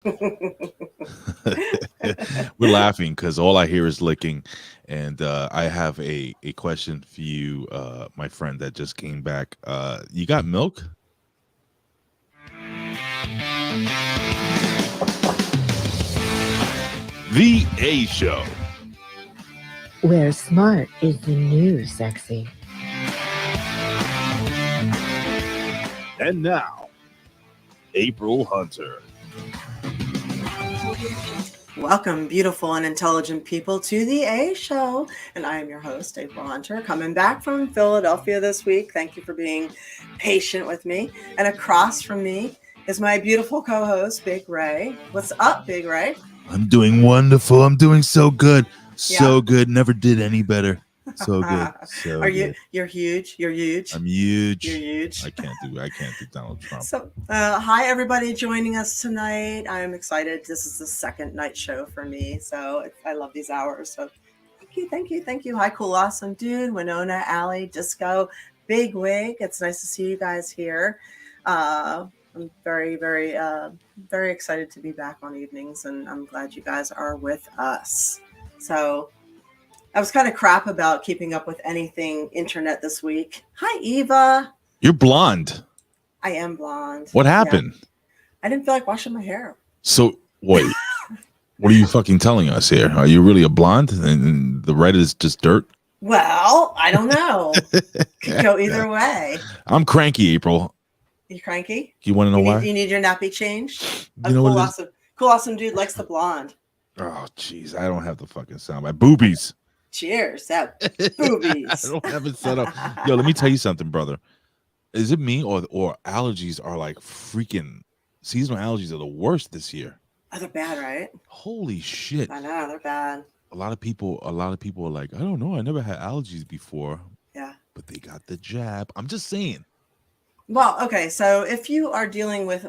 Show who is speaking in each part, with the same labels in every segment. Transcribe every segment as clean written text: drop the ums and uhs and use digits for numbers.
Speaker 1: We're laughing because all I hear is licking. And I have a question for you, my friend that just came back. You got milk? The A Show.
Speaker 2: Where smart is the new sexy.
Speaker 1: And now, April Hunter.
Speaker 3: Welcome, beautiful and intelligent people, to the A Show. And I am your host, April Hunter, coming back from Philadelphia this week. Thank you for being patient with me. And across from me is my beautiful co-host, Big Ray. What's up, Big Ray?
Speaker 1: I'm doing wonderful. I'm doing so good. So good. Never did any better. So good. So
Speaker 3: Are you?
Speaker 1: good.
Speaker 3: You're huge. You're huge.
Speaker 1: I'm huge.
Speaker 3: You're huge.
Speaker 1: I can't do Donald Trump.
Speaker 3: So, hi everybody joining us tonight. I'm excited. This is the second night show for me, so I love these hours. So, thank you. Hi, cool, awesome dude, Winona, Allie, Disco, Big Wig. It's nice to see you guys here. I'm very, very, very excited to be back on evenings, and I'm glad you guys are with us. So, I was kind of crap about keeping up with anything internet this week. Hi, Eva.
Speaker 1: You're blonde.
Speaker 3: I am blonde.
Speaker 1: What happened?
Speaker 3: Yeah. I didn't feel like washing my hair.
Speaker 1: So, wait. What are you fucking telling us here? Are you really a blonde and the red is just dirt?
Speaker 3: Well, I don't know. Could go either way.
Speaker 1: I'm cranky, April.
Speaker 3: You cranky?
Speaker 1: You want to know why?
Speaker 3: You need your nappy changed?
Speaker 1: You know what
Speaker 3: cool, awesome dude likes the blonde.
Speaker 1: Oh, jeez. I don't have the fucking sound. My boobies.
Speaker 3: Cheers. That boobies.
Speaker 1: I don't have it set up. Yo, let me tell you something, brother. Is it me or allergies are like freaking seasonal allergies are the worst this year?
Speaker 3: Oh, they're bad, right?
Speaker 1: Holy shit.
Speaker 3: I know, they're bad.
Speaker 1: A lot of people are like, I don't know, I never had allergies before.
Speaker 3: Yeah.
Speaker 1: But they got the jab. I'm just saying.
Speaker 3: Well, okay, so if you are dealing with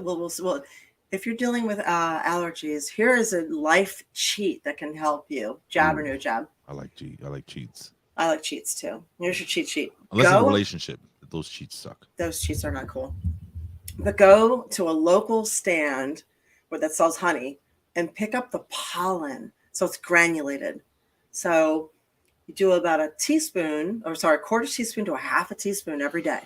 Speaker 3: if you're dealing with allergies, here is a life cheat that can help you. Jab or no jab.
Speaker 1: I like cheats.
Speaker 3: I like cheats too. Here's your cheat sheet.
Speaker 1: Unless in a relationship, those cheats suck.
Speaker 3: Those cheats are not cool. But go to a local stand that sells honey and pick up the pollen. So it's granulated. So you do about a quarter teaspoon to a half a teaspoon every day.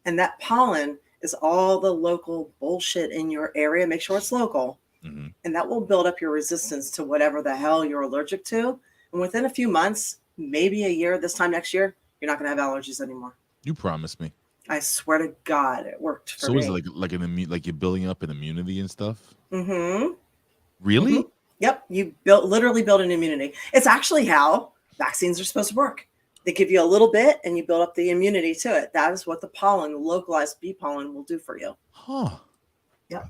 Speaker 3: And that pollen is all the local bullshit in your area. Make sure it's local. Mm-hmm. And that will build up your resistance to whatever the hell you're allergic to. And within a few months, maybe a year, this time next year, you're not going to have allergies anymore.
Speaker 1: You promised me.
Speaker 3: I swear to God, it worked for me.
Speaker 1: So is it like you're building up an immunity and stuff?
Speaker 3: Mm-hmm.
Speaker 1: Really?
Speaker 3: Mm-hmm. Yep. You literally build an immunity. It's actually how vaccines are supposed to work. They give you a little bit and you build up the immunity to it. That is what the localized bee pollen will do for you.
Speaker 1: Huh.
Speaker 3: Yep.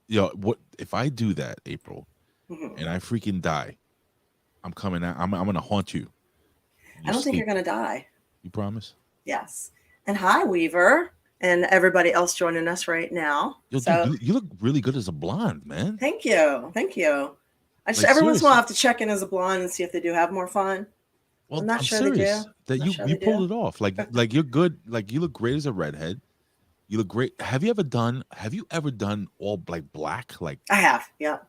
Speaker 1: Yo, what if I do that, April, and I freaking die? I'm coming out. I'm going to haunt you.
Speaker 3: I don't think you're going to die.
Speaker 1: You promise?
Speaker 3: Yes. And hi, Weaver, and everybody else joining us right now.
Speaker 1: Yo, dude, you look really good as a blonde, man.
Speaker 3: Thank you. I just every once in a while I have to check in as a blonde and see if they do have more fun.
Speaker 1: Well,
Speaker 3: I'm not sure
Speaker 1: serious
Speaker 3: they do.
Speaker 1: That you pulled it off. Like you're good. Like you look great as a redhead. You look great. Have you ever done all like black? Like
Speaker 3: I have. Yeah.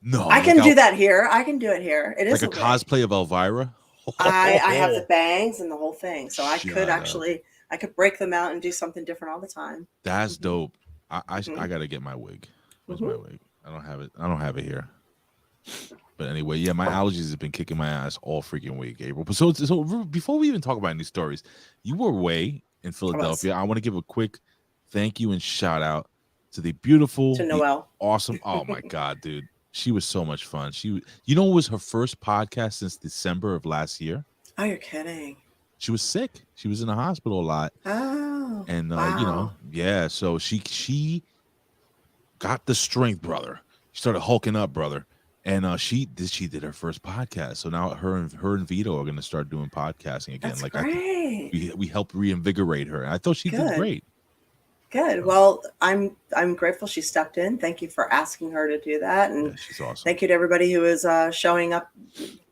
Speaker 1: No,
Speaker 3: I can do that here. I can do it here. It is
Speaker 1: like a cosplay of Elvira.
Speaker 3: I have the bangs and the whole thing, so I could break them out and do something different all the time.
Speaker 1: That's dope. I gotta get my wig. Where's my wig? I don't have it here. But anyway, yeah, my allergies have been kicking my ass all freaking week, April. So before we even talk about any stories, you were away in Philadelphia. I want to give a quick thank you and shout out to the beautiful,
Speaker 3: to Noelle,
Speaker 1: awesome. Oh my God, dude. She was so much fun. It was her first podcast since December of last year.
Speaker 3: Oh, you're kidding.
Speaker 1: She was sick. She was in the hospital a lot.
Speaker 3: Oh,
Speaker 1: and wow. Yeah. So she got the strength, brother. She started hulking up, brother. And she did her first podcast. So now her and Vito are going to start doing podcasting again.
Speaker 3: That's great.
Speaker 1: We helped reinvigorate her. And I thought she did great.
Speaker 3: Good. Well, I'm grateful she stepped in. Thank you for asking her to do that, and
Speaker 1: yeah, she's awesome.
Speaker 3: Thank you to everybody who is showing up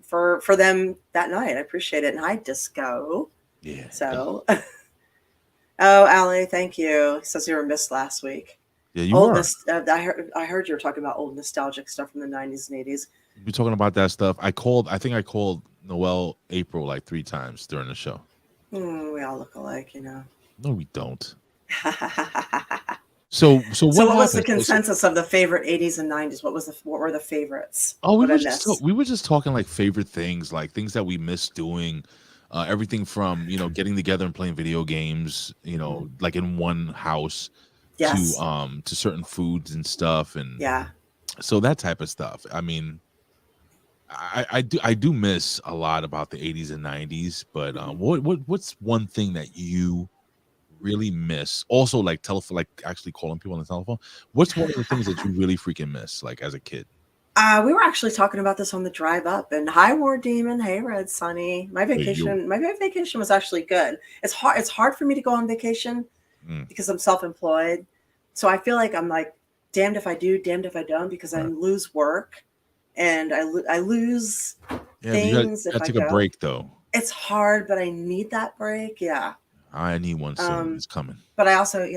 Speaker 3: for them that night. I appreciate it. And hi, Disco.
Speaker 1: Yeah.
Speaker 3: So, oh, Allie, thank you. Says you were missed last week.
Speaker 1: Yeah, you
Speaker 3: Old
Speaker 1: were.
Speaker 3: I heard you were talking about old nostalgic stuff from the 90s and 80s.
Speaker 1: You're talking about that stuff. I think I called Noelle April like 3 times during the show.
Speaker 3: We all look alike, you know.
Speaker 1: No, we don't. So what
Speaker 3: So what
Speaker 1: happened?
Speaker 3: was the consensus of the favorite 80s and 90s? What were the favorites?
Speaker 1: Oh, we
Speaker 3: What
Speaker 1: were just talking like favorite things, like things that we miss doing. Everything from getting together and playing video games, like in one house,
Speaker 3: Yes.
Speaker 1: to certain foods and stuff, and
Speaker 3: Yeah.
Speaker 1: so that type of stuff. I mean, I do miss a lot about the 80s and 90s, but what's one thing that you really miss? Also, like telephone, like actually calling people on the telephone. What's one of the things that you really freaking miss, like as a kid?
Speaker 3: We were actually talking about this on the drive up, and hi, War Demon. Hey, Red Sunny. My vacation was actually good. It's hard for me to go on vacation because I'm self-employed. So I feel like I'm like damned if I do, damned if I don't, because I lose work and I lose things.
Speaker 1: You gotta take a break though.
Speaker 3: It's hard, but I need that break. Yeah.
Speaker 1: I need one soon. It's coming.
Speaker 3: But I also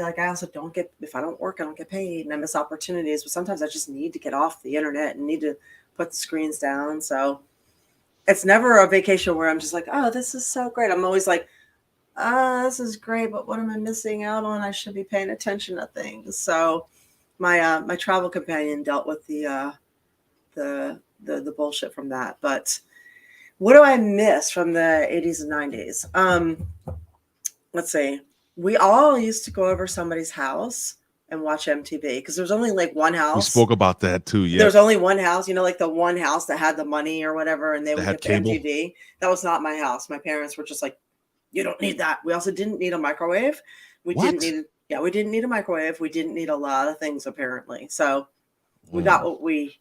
Speaker 3: don't get, if I don't work, I don't get paid and I miss opportunities. But sometimes I just need to get off the internet and need to put the screens down. So it's never a vacation where I'm just like, oh, this is so great. I'm always like, this is great, but what am I missing out on? I should be paying attention to things. So my travel companion dealt with the bullshit from that. But what do I miss from the 80s and 90s? Let's see. We all used to go over somebody's house and watch MTV because there's only like one house.
Speaker 1: We spoke about that too. Yeah.
Speaker 3: There's only one house, like the one house that had the money or whatever, and they would get the
Speaker 1: cable.
Speaker 3: MTV. That was not my house. My parents were just like, you don't need that. We also didn't need a microwave. We didn't need a microwave. We didn't need a lot of things apparently. So we got what we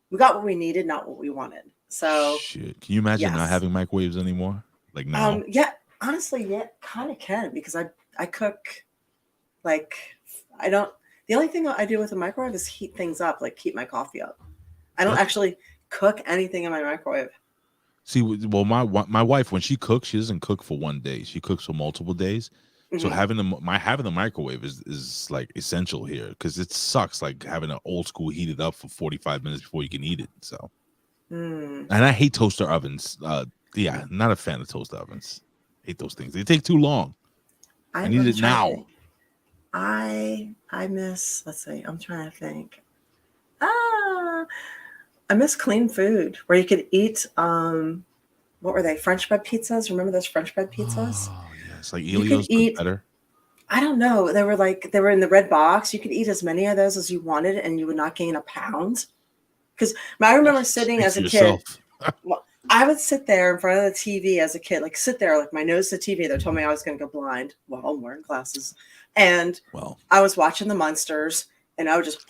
Speaker 3: needed, not what we wanted. So
Speaker 1: shit. Can you imagine not having microwaves anymore? Like now?
Speaker 3: Yeah. Honestly, yeah, kind of can because I cook like the only thing I do with a microwave is heat things up, like heat my coffee up. I don't actually cook anything in my microwave.
Speaker 1: See, well, my wife, when she cooks, she doesn't cook for one day. She cooks for multiple days. So having the microwave is like essential here because it sucks like having an old school heated up for 45 minutes before you can eat it. So, and I hate toaster ovens. Yeah, not a fan of toaster ovens. Hate those things. They take too long. I need it now.
Speaker 3: I miss. Let's see. I'm trying to think. I miss clean food where you could eat. What were they? French bread pizzas. Remember those French bread pizzas?
Speaker 1: Oh yes, like Elio's but better.
Speaker 3: I don't know. They were in the red box. You could eat as many of those as you wanted, and you would not gain a pound. Because I remember sitting as a kid. Well, I would sit there in front of the TV as a kid, like sit there, like my nose to the TV. They told me I was going to go blind. Well, I'm wearing glasses. And I was watching the Munsters and I would just,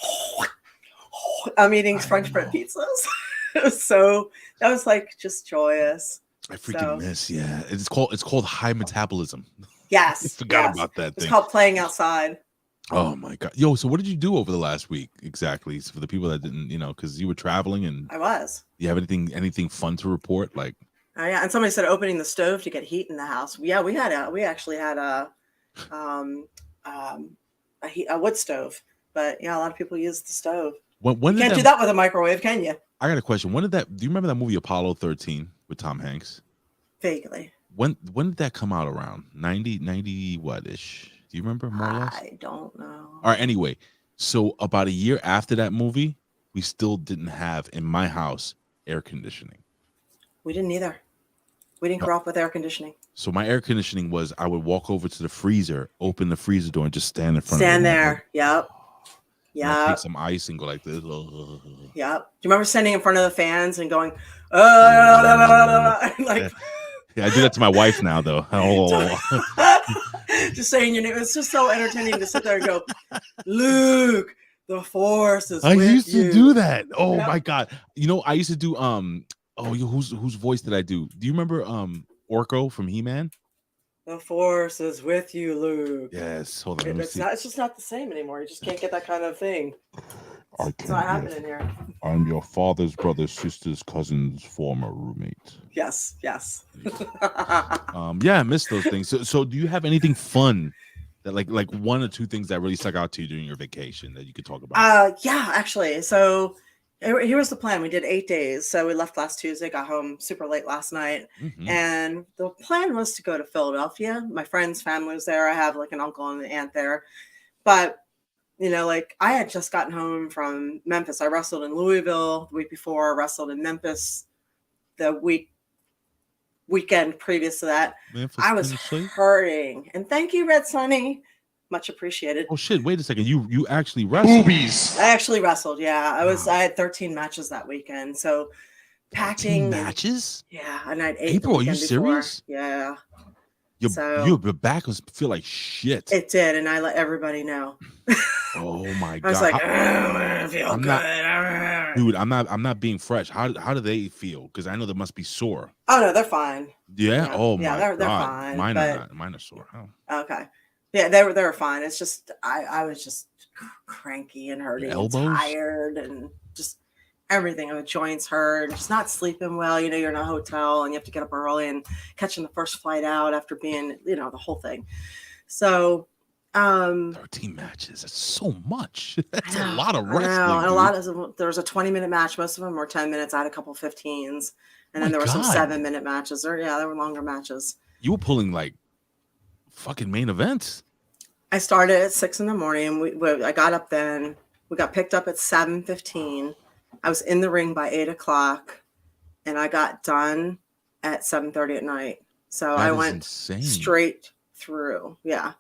Speaker 3: I'm eating French bread pizzas. That was like just joyous.
Speaker 1: I freaking miss, yeah. It's called high metabolism.
Speaker 3: Yes.
Speaker 1: I forgot about that thing.
Speaker 3: It's called playing outside.
Speaker 1: Oh my God. Yo, so what did you do over the last week exactly? So for the people that didn't, because you were traveling and
Speaker 3: I was.
Speaker 1: You have anything fun to report? Like,
Speaker 3: oh yeah, and somebody said opening the stove to get heat in the house. Yeah, we actually had a wood stove, but yeah, a lot of people use the stove.
Speaker 1: When
Speaker 3: you can't do that with a microwave, can you?
Speaker 1: I got a question. Do you remember that movie Apollo 13 with Tom Hanks?
Speaker 3: Vaguely.
Speaker 1: When did that come out around? 90 what-ish? Do you remember more or less?
Speaker 3: I don't know.
Speaker 1: All right, anyway. So about a year after that movie, we still didn't have, in my house, air conditioning.
Speaker 3: We didn't either. We didn't grow up with air conditioning.
Speaker 1: So my air conditioning was I would walk over to the freezer, open the freezer door, and just stand in front of it.
Speaker 3: Stand there. Yep. Yeah.
Speaker 1: Take some ice and go like this.
Speaker 3: Yep. Do you remember standing in front of the fans and going, like...
Speaker 1: Yeah, I do that to my wife now, though.
Speaker 3: Just saying your name. It's just so entertaining to sit there and go, Luke, the force is with you.
Speaker 1: I used to do that. Oh, my God. I used to do, whose voice did I do? Do you remember Orko from He-Man?
Speaker 3: The force is with you, Luke.
Speaker 1: Yes. Hold on.
Speaker 3: It's just not the same anymore. You just can't get that kind of thing. It's not happening here.
Speaker 1: I'm your father's brother, sister's cousin's former roommate.
Speaker 3: Yes.
Speaker 1: Yeah, I miss those things. So do you have anything fun That like one or two things that really stuck out to you during your vacation that you could talk about?
Speaker 3: Yeah, actually. So here was the plan. We did 8 days. So we left last Tuesday, got home super late last night.
Speaker 1: Mm-hmm.
Speaker 3: And the plan was to go to Philadelphia. My friend's family was there. I have like an uncle and an aunt there. But, like I had just gotten home from Memphis. I wrestled in Louisville the week before, I wrestled in Memphis the weekend previous to that.
Speaker 1: Memphis,
Speaker 3: I was
Speaker 1: Tennessee?
Speaker 3: hurting. And thank you, Red Sonny. Much appreciated.
Speaker 1: Oh shit! Wait a second. You actually wrestled?
Speaker 4: Boobies.
Speaker 3: I actually wrestled. Yeah, I had 13 matches that weekend. So packing
Speaker 1: matches.
Speaker 3: Yeah, and I'd 8
Speaker 1: April,
Speaker 3: the
Speaker 1: are you
Speaker 3: weekend before.
Speaker 1: serious?
Speaker 3: Yeah,
Speaker 1: Your back must feel like shit.
Speaker 3: it did, and I let everybody know.
Speaker 1: Oh my god!
Speaker 3: I was like, I feel
Speaker 1: I'm
Speaker 3: good.
Speaker 1: not, dude. I'm not being fresh. How do they feel? Because I know they must be sore.
Speaker 3: Oh no, they're fine.
Speaker 1: Yeah.
Speaker 3: Yeah.
Speaker 1: Oh
Speaker 3: Yeah,
Speaker 1: my
Speaker 3: they're
Speaker 1: god.
Speaker 3: fine,
Speaker 1: Mine
Speaker 3: but-
Speaker 1: are not. Mine are sore. Oh.
Speaker 3: Okay. Yeah, they were fine. It's just I was just cranky and hurting, and
Speaker 1: elbows?
Speaker 3: tired, and just everything. My joints hurt, and just not sleeping well. You're in a hotel, and you have to get up early and catching the first flight out after being, the whole thing. So,
Speaker 1: 13 matches. That's so much. That's a lot of wrestling.
Speaker 3: And a
Speaker 1: dude.
Speaker 3: lot of there was a 20-minute match. Most of them were 10 minutes. I had a couple 15s, and then there were some
Speaker 1: God.
Speaker 3: 7-minute matches. There were longer matches.
Speaker 1: You were pulling like fucking main events.
Speaker 3: I started at 6 a.m. I got up then. We got picked up at 7:15. I was in the ring by 8 o'clock, and I got done at 7:30 at night. So
Speaker 1: That
Speaker 3: I
Speaker 1: is
Speaker 3: went
Speaker 1: insane.
Speaker 3: straight through. Yeah.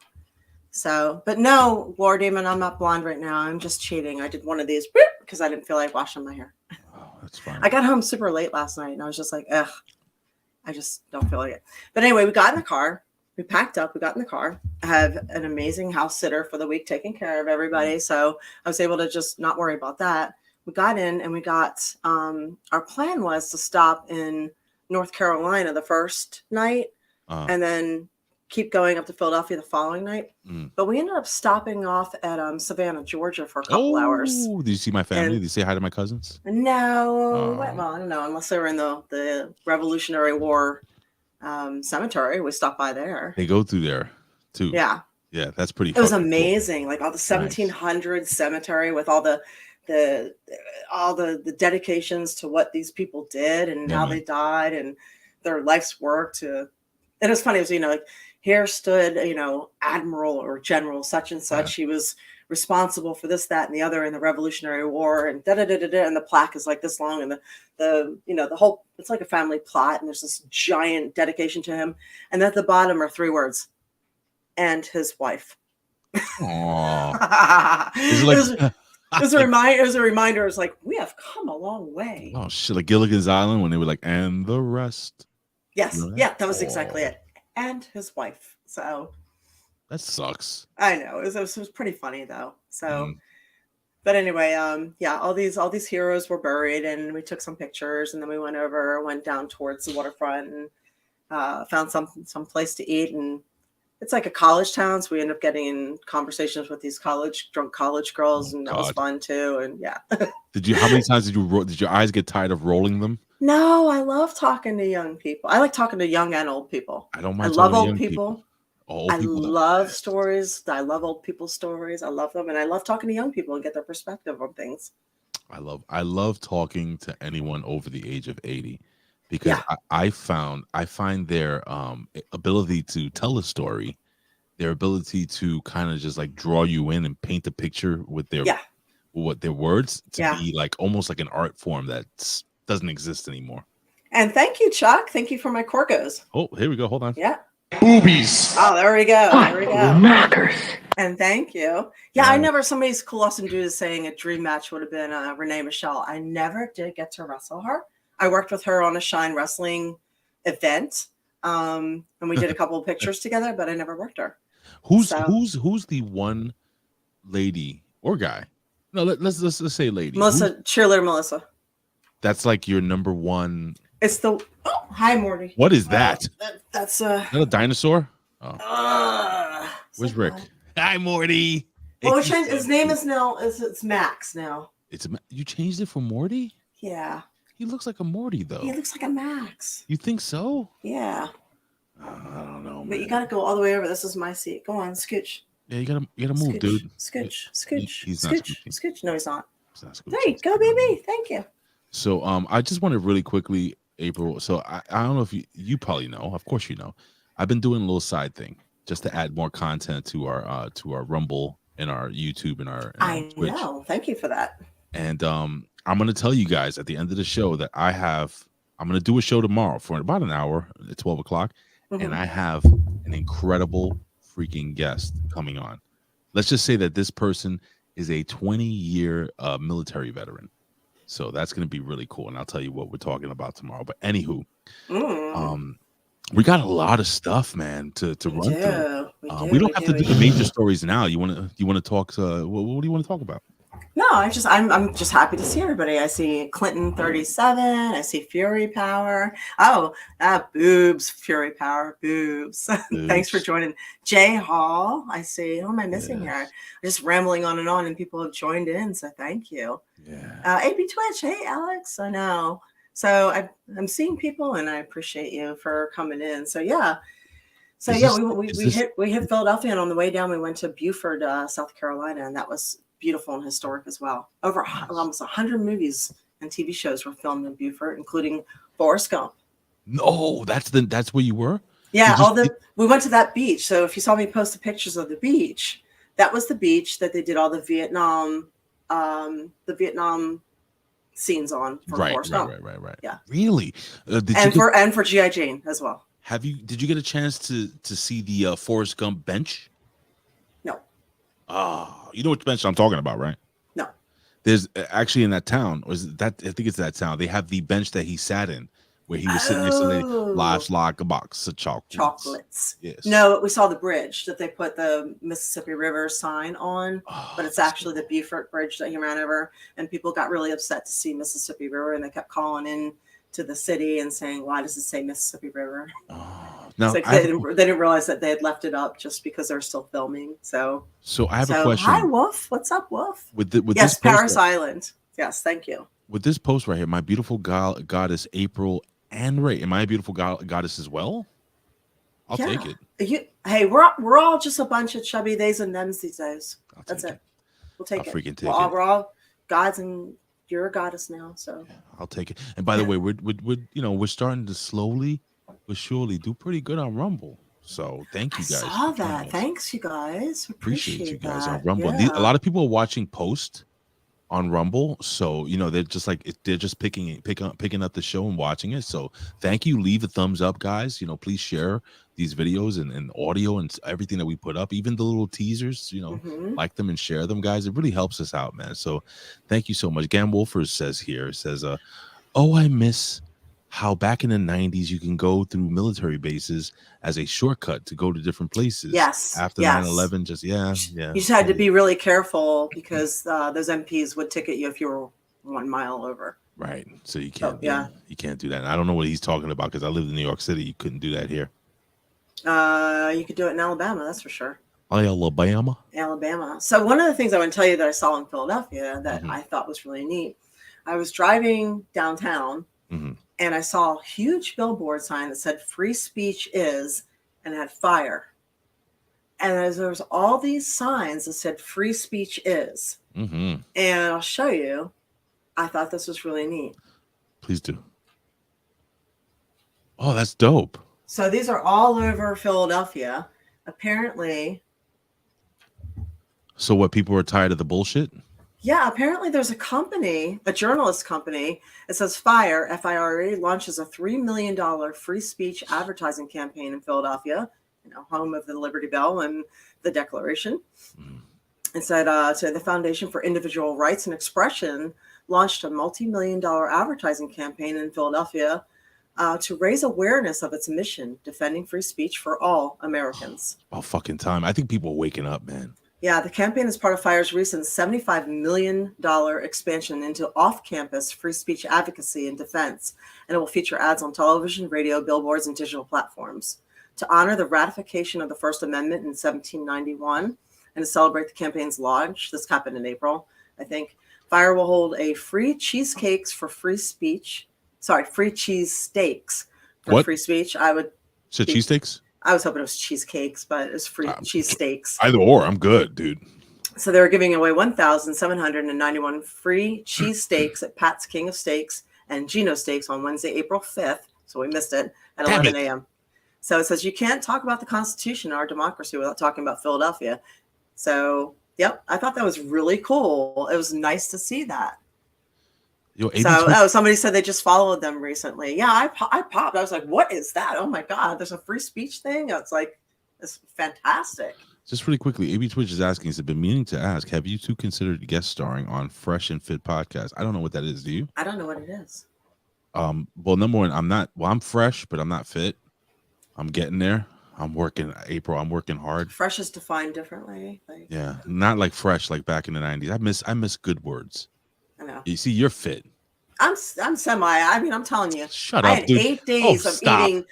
Speaker 3: So, but no, War Demon, I'm not blonde right now. I'm just cheating. I did one of these because I didn't feel like washing my hair.
Speaker 1: Oh, that's fine.
Speaker 3: I got home super late last night, and I was just like, ugh, I just don't feel like it. But anyway, we got in the car. We packed up. We got in the car. I have an amazing house sitter for the week taking care of everybody. So I was able to just not worry about that. We got in and we got, our plan was to stop in North Carolina the first night and then keep going up to Philadelphia the following night. But we ended up stopping off at Savannah, Georgia for a couple hours.
Speaker 1: Did you see my family? Did you say hi to my cousins?
Speaker 3: No, well, I don't know, unless they were in the Revolutionary War cemetery. We stopped by there.
Speaker 1: They go through there too.
Speaker 3: Yeah.
Speaker 1: Yeah, that's pretty.
Speaker 3: It was
Speaker 1: fucking
Speaker 3: amazing. Like all the 1700s cemetery with all the dedications to what these people did and how they died and their life's work and it's funny, it was, like here stood, Admiral or General such and such. He was responsible for this, that, and the other in the Revolutionary War, and and the plaque is like this long, and the whole, it's like a family plot, and there's this giant dedication to him, and at the bottom are 3 words, and his wife.
Speaker 1: Aww.
Speaker 3: It was a reminder. It's like, we have come a long way.
Speaker 1: Oh shit, like Gilligan's Island when they were like, and the rest.
Speaker 3: Yes,
Speaker 1: You know that?
Speaker 3: yeah, that was exactly it. And his wife. So
Speaker 1: that sucks.
Speaker 3: I know it was pretty funny though. So, but anyway, all these heroes were buried, and we took some pictures, and then we went down towards the waterfront and found some place to eat, and it's like a college town, so we end up getting in conversations with these drunk college girls, and that was fun too. And yeah.
Speaker 1: How many times did your eyes get tired of rolling them?
Speaker 3: No, I love talking to young people. I like talking to young and old people.
Speaker 1: I don't mind.
Speaker 3: I love old people. I love
Speaker 1: best.
Speaker 3: stories. I love old people's stories. I love them, and I love talking to young people and get their perspective on things.
Speaker 1: I love talking to anyone over the age of 80 because I find their ability to tell a story, their ability to kind of just like draw you in and paint a picture with their words to be like almost like an art form that doesn't exist anymore. And
Speaker 3: thank you, Chuck. Thank you for my Corgos.
Speaker 1: Oh, here we go. Hold on.
Speaker 3: Yeah.
Speaker 4: Boobies.
Speaker 3: Oh, there we go. There we go.
Speaker 2: Knockers.
Speaker 3: And thank you. Yeah, I never, somebody's cool awesome dude is saying a dream match would have been Renee Michelle. I never did get to wrestle her. I worked with her on a Shine Wrestling event. And we did a couple of pictures together, but I never worked her.
Speaker 1: Who's the one lady or guy? No, let's say lady.
Speaker 3: Cheerleader Melissa.
Speaker 1: That's like your number one.
Speaker 3: It's hi Morty.
Speaker 1: What is that?
Speaker 3: That's
Speaker 1: Is that a dinosaur? Oh. Where's Rick? Hi Morty.
Speaker 3: Well, his name is now it's Max now.
Speaker 1: You changed it for Morty?
Speaker 3: Yeah.
Speaker 1: He looks like a Morty though.
Speaker 3: He looks like a Max.
Speaker 1: You think so?
Speaker 3: Yeah.
Speaker 1: I don't know.
Speaker 3: But you got to go all the way over. This is my seat. Go on, scooch.
Speaker 1: Yeah, you gotta move, dude. He's not scooching.
Speaker 3: Scooch. No, he's not.
Speaker 1: He's not
Speaker 3: There
Speaker 1: scooching.
Speaker 3: you go, baby. Thank you.
Speaker 1: So I just wanted really quickly, April. So I don't know if you probably know. Of course you know. I've been doing a little side thing just to add more content to our Rumble and our YouTube and our
Speaker 3: I
Speaker 1: Twitch.
Speaker 3: know. Thank you for that.
Speaker 1: And I'm gonna tell you guys at the end of the show that I'm gonna do a show tomorrow for about an hour at 12 o'clock, and I have an incredible freaking guest coming on. Let's just say that this person is a 20-year military veteran. So that's going to be really cool. And I'll tell you what we're talking about tomorrow. But anywho, we got a lot of stuff, man, to run through. We don't have to do the major stories now. You want to talk? What do you want to talk about?
Speaker 3: No, I'm just happy to see everybody. I see Clinton 37. I see Fury Power. Oh, boobs, Fury Power, boobs. Thanks for joining. Jay Hall. I see. Who am I missing here? I'm just rambling on, and people have joined in. So thank you.
Speaker 1: Yeah.
Speaker 3: AB Twitch. Hey, Alex. I know. So I'm seeing people, and I appreciate you for coming in. So yeah. So we hit Philadelphia, and on the way down, we went to Beaufort, South Carolina, and that was beautiful and historic as well. Over almost 100 movies and TV shows were filmed in Beaufort, including Forrest Gump.
Speaker 1: No, that's where you were?
Speaker 3: Yeah, we went to that beach. So if you saw me post the pictures of the beach, that was the beach that they did all the Vietnam scenes on for Forrest Gump.
Speaker 1: Right.
Speaker 3: Yeah.
Speaker 1: Really?
Speaker 3: For G.I. Jane as well.
Speaker 1: Did you get a chance to see the Forrest Gump bench?
Speaker 3: No.
Speaker 1: You know which bench I'm talking about, right?
Speaker 3: No.
Speaker 1: There's actually in that town, I think it's that town. They have the bench that he sat in, where he was sitting next to the last like a box of chocolates. Yes.
Speaker 3: No, we saw the bridge that they put the Mississippi River sign on, but it's actually the Beaufort Bridge that he ran over, and people got really upset to see Mississippi River, and they kept calling in to the city and saying, "Why does it say Mississippi River?"
Speaker 1: Now,
Speaker 3: like they didn't realize that they had left it up just because they're still filming. So
Speaker 1: I have a question.
Speaker 3: Hi, Wolf. What's up, Wolf?
Speaker 1: With
Speaker 3: yes,
Speaker 1: this
Speaker 3: Paris Island. Yes, thank you.
Speaker 1: With this post right here, my beautiful goddess April and Ray. Am I a beautiful goddess as well? I'll take it.
Speaker 3: Hey, we're all just a bunch of chubby theys and thems these days. That's it. We'll take it.
Speaker 1: Freaking take
Speaker 3: it. We're all gods, and you're a goddess now. So
Speaker 1: I'll take it. And by the way, we're starting to slowly but surely do pretty good on Rumble. So thank you guys.
Speaker 3: I saw that. Thanks, you guys.
Speaker 1: Appreciate you guys on Rumble. A lot of people are watching post on Rumble, so they're just picking up the show and watching it. So thank you. Leave a thumbs up, guys. Please share these videos and audio and everything that we put up, even the little teasers. Like them and share them, guys. It really helps us out, man. So thank you so much. Gan Wolfers says, "Oh, I miss how back in the 90s you can go through military bases as a shortcut to go to different places."
Speaker 3: Yes.
Speaker 1: After 9/11,
Speaker 3: You just had to be really careful because those MPs would ticket you if you were 1 mile over.
Speaker 1: Right. So you can't. You can't do that. And I don't know what he's talking about because I lived in New York City. You couldn't do that here.
Speaker 3: You could do it in Alabama. That's for sure.
Speaker 1: Alabama.
Speaker 3: So one of the things I want to tell you that I saw in Philadelphia that I thought was really neat. I was driving downtown. And I saw a huge billboard sign that said "Free Speech is," and it had fire. And there was all these signs that said "Free Speech is." And I'll show you. I thought this was really neat.
Speaker 1: Please do. Oh, that's dope.
Speaker 3: So these are all over Philadelphia. Apparently.
Speaker 1: So what, people are tired of the bullshit?
Speaker 3: Yeah, apparently there's a journalist company. It says FIRE, F-I-R-E, launches a $3 million free speech advertising campaign in Philadelphia, home of the Liberty Bell and the Declaration. It said the Foundation for Individual Rights and Expression launched a multi-million-dollar advertising campaign in Philadelphia to raise awareness of its mission, defending free speech for all Americans.
Speaker 1: Oh, fucking time. I think people are waking up, man.
Speaker 3: Yeah, the campaign is part of FIRE's recent $75 million expansion into off-campus free speech advocacy and defense, and it will feature ads on television, radio, billboards, and digital platforms. To honor the ratification of the First Amendment in 1791 and to celebrate the campaign's launch, this happened in April, I think, FIRE will hold a free cheesesteaks for free speech. So cheesesteaks for free speech.
Speaker 1: So cheesesteaks?
Speaker 3: I was hoping it was cheesecakes, but it was free cheesesteaks.
Speaker 1: Either or, I'm good, dude.
Speaker 3: So they were giving away 1,791 free cheesesteaks at Pat's King of Steaks and Gino Steaks on Wednesday, April 5th. So we missed it at 11 a.m. So it says you can't talk about the Constitution or our democracy without talking about Philadelphia. So, yep, I thought that was really cool. It was nice to see that.
Speaker 1: Yo,
Speaker 3: Somebody said they just followed them recently. Yeah, I popped. I was like, what is that? Oh my God, there's a free speech thing. It's like, it's fantastic.
Speaker 1: Just really quickly, AB Twitch is asking, has been meaning to ask, have you two considered guest starring on Fresh and Fit podcast? I don't know what that is. Do you?
Speaker 3: I don't know what it is.
Speaker 1: Well, number one, I'm fresh, but I'm not fit. I'm getting there. I'm working, April. I'm working hard.
Speaker 3: Fresh is defined differently.
Speaker 1: Yeah, not like fresh like back in the 90s. I miss good words.
Speaker 3: I know.
Speaker 1: You see, you're fit.
Speaker 3: I'm semi. I mean, I'm telling you.
Speaker 1: Shut up, dude.
Speaker 3: 8 days of
Speaker 1: stop.
Speaker 3: eating.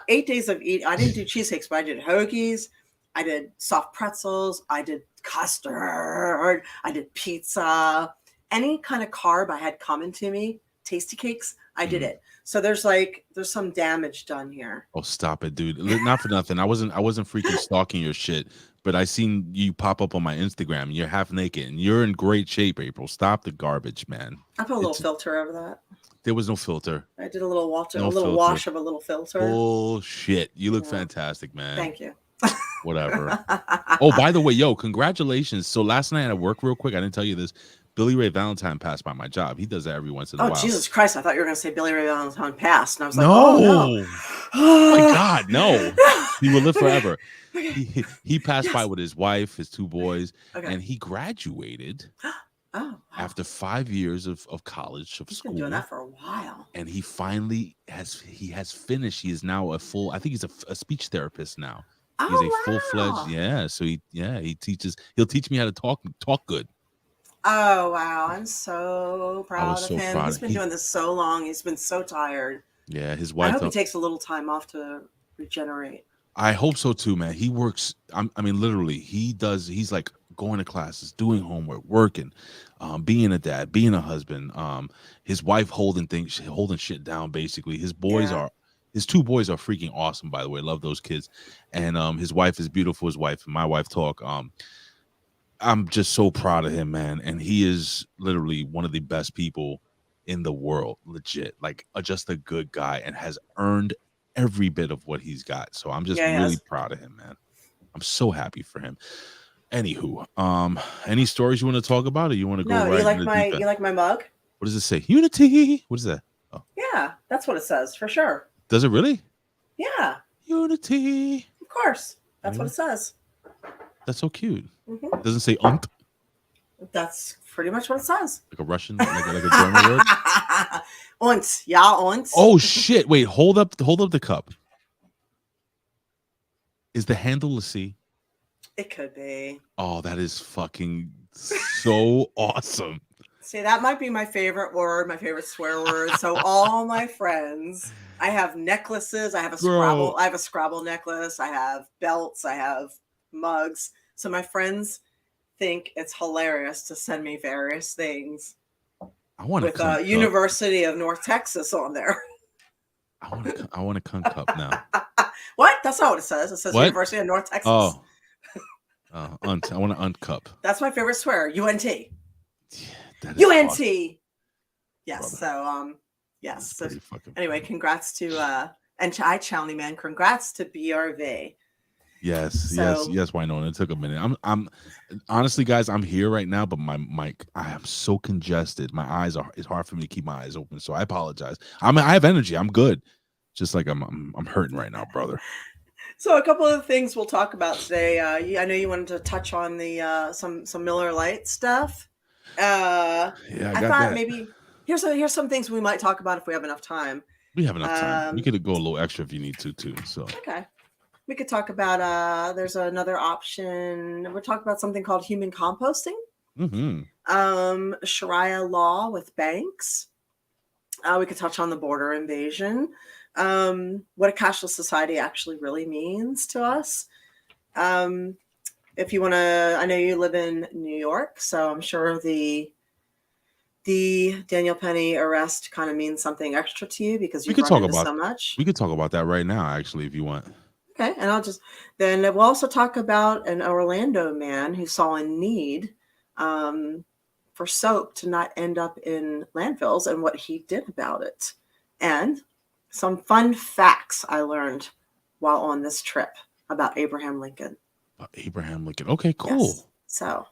Speaker 3: 8 days of eating. I didn't do cheesecakes, but I did hoagies. I did soft pretzels. I did custard. I did pizza. Any kind of carb I had coming to me. Tasty cakes. I did it. So there's some damage done here.
Speaker 1: Oh, stop it, dude. Not for nothing. I wasn't freaking stalking your shit, but I seen you pop up on my Instagram. You're half naked and you're in great shape, April. Stop the garbage, man.
Speaker 3: I put a little filter over that.
Speaker 1: There was no filter.
Speaker 3: I did a little wash of a little filter.
Speaker 1: Bullshit. You look fantastic, man.
Speaker 3: Thank you.
Speaker 1: Whatever. Oh, by the way, yo, congratulations. So last night at work, real quick, I didn't tell you this. Billy Ray Valentine passed by my job. He does that every once in a while.
Speaker 3: Oh, Jesus Christ. I thought you were going to say Billy Ray Valentine passed. And I was like,
Speaker 1: no. Oh, my God, no. He will live forever. He passed by with his wife, his 2 boys, and he graduated after 5 years of college, of school.
Speaker 3: He's been doing that for a while.
Speaker 1: And he finally has finished. He is now I think he's a speech therapist now. He's a full-fledged, so he'll teach me how to talk good.
Speaker 3: Oh, wow. I'm so proud of him. He's been doing this so long. He's been so tired.
Speaker 1: Yeah, his wife.
Speaker 3: I hope he takes a little time off to regenerate.
Speaker 1: I hope so too, man. He works. I mean, literally, he's like going to classes, doing homework, working, being a dad, being a husband. His wife holding shit down. Basically, his 2 boys are freaking awesome. By the way, love those kids. And his wife is beautiful. His wife and my wife talk. I'm just so proud of him, man. And he is literally one of the best people in the world, legit. Like just a good guy and has earned every bit of what he's got. So I'm just really proud of him, man. I'm so happy for him. Anywho, any stories you want to talk about, or you want to go right?
Speaker 3: You like my mug?
Speaker 1: What does it say? Unity. What is that? Oh.
Speaker 3: Yeah, that's what it says for sure.
Speaker 1: Does it really?
Speaker 3: Yeah.
Speaker 1: Unity.
Speaker 3: Of course. That's what it says.
Speaker 1: That's so cute. It doesn't say unt.
Speaker 3: That's pretty much what it says.
Speaker 1: Like a Russian, like a German word.
Speaker 3: Und, ja, und.
Speaker 1: Oh shit! Wait, hold up the cup. Is the handle a C?
Speaker 3: It could be.
Speaker 1: Oh, that is fucking so awesome.
Speaker 3: See, that might be my favorite word, my favorite swear word. So all my friends, I have necklaces. I have a Scrabble. I have a Scrabble necklace. I have belts. I have mugs. So my friends think it's hilarious to send me various things.
Speaker 1: I want
Speaker 3: with University of North Texas on there.
Speaker 1: I want a cunt cup now.
Speaker 3: What? That's not what it says. It says
Speaker 1: what?
Speaker 3: University of North Texas.
Speaker 1: Oh, unt. I want an unt cup.
Speaker 3: That's my favorite swear. UNT.
Speaker 1: Yeah,
Speaker 3: UNT.
Speaker 1: Awesome.
Speaker 3: Yes.
Speaker 1: Brother.
Speaker 3: So yes. So, anyway, congrats to and hi Chowney man. Congrats to BRV.
Speaker 1: Yes, yes, Winona. It took a minute. I'm honestly, guys, I'm here right now, but my mic, I am so congested. My eyes it's hard for me to keep my eyes open. So I apologize. I have energy. I'm good. Just like I'm hurting right now, brother.
Speaker 3: So a couple of things we'll talk about today. I know you wanted to touch on the some Miller Lite stuff.
Speaker 1: I thought
Speaker 3: that. Maybe here's some things we might talk about if we have enough time.
Speaker 1: We have enough time. We could go a little extra if you need to too. So
Speaker 3: okay. We could talk about there's another option. We'll talk about something called human composting. Sharia law with banks. We could touch on the border invasion. What a cashless society actually really means to us. If you want to, I know you live in New York, so I'm sure the Daniel Penny arrest kind of means something extra to you because you run into so much.
Speaker 1: We could talk about that right now, actually, if you want.
Speaker 3: Okay, and then we'll also talk about an Orlando man who saw a need for soap to not end up in landfills and what he did about it. And some fun facts I learned while on this trip about Abraham Lincoln.
Speaker 1: Abraham Lincoln. Okay, cool.
Speaker 3: Yes. So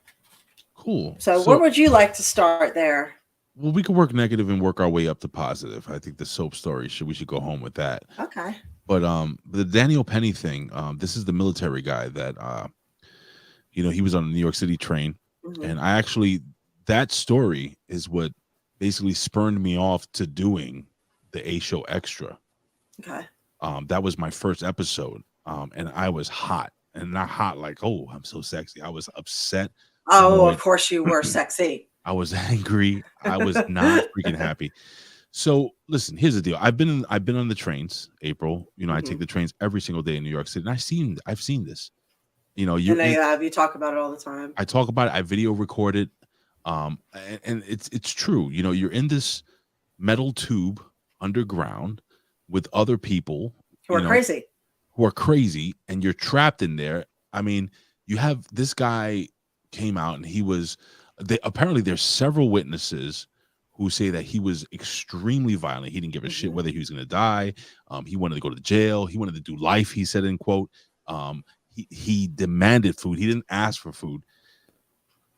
Speaker 1: cool.
Speaker 3: So where would you like to start there?
Speaker 1: Well, we could work negative and work our way up to positive. I think the soap story we should go home with that.
Speaker 3: Okay.
Speaker 1: But the Daniel Penny thing, this is the military guy that he was on the New York City train. And I actually, that story is what basically spurned me off to doing the A Show Extra.
Speaker 3: Okay.
Speaker 1: That was my first episode. And I was hot, and not hot like, oh, I'm so sexy. I was upset.
Speaker 3: Oh,
Speaker 1: annoyed.
Speaker 3: Of course you were sexy.
Speaker 1: I was angry. I was not freaking happy. So listen, here's the deal. I've been on the trains, April. I take the trains every single day in New York City, and I've seen this.
Speaker 3: You talk about it all the time.
Speaker 1: I talk about it. I video record it, and it's true. You're in this metal tube underground with other people
Speaker 3: who are
Speaker 1: crazy, and you're trapped in there. I mean, you have this guy came out, and he was. Apparently, there's several witnesses who say that he was extremely violent. He didn't give a shit whether he was going to die. He wanted to go to jail. He wanted to do life. He said, in quote. He demanded food. He didn't ask for food.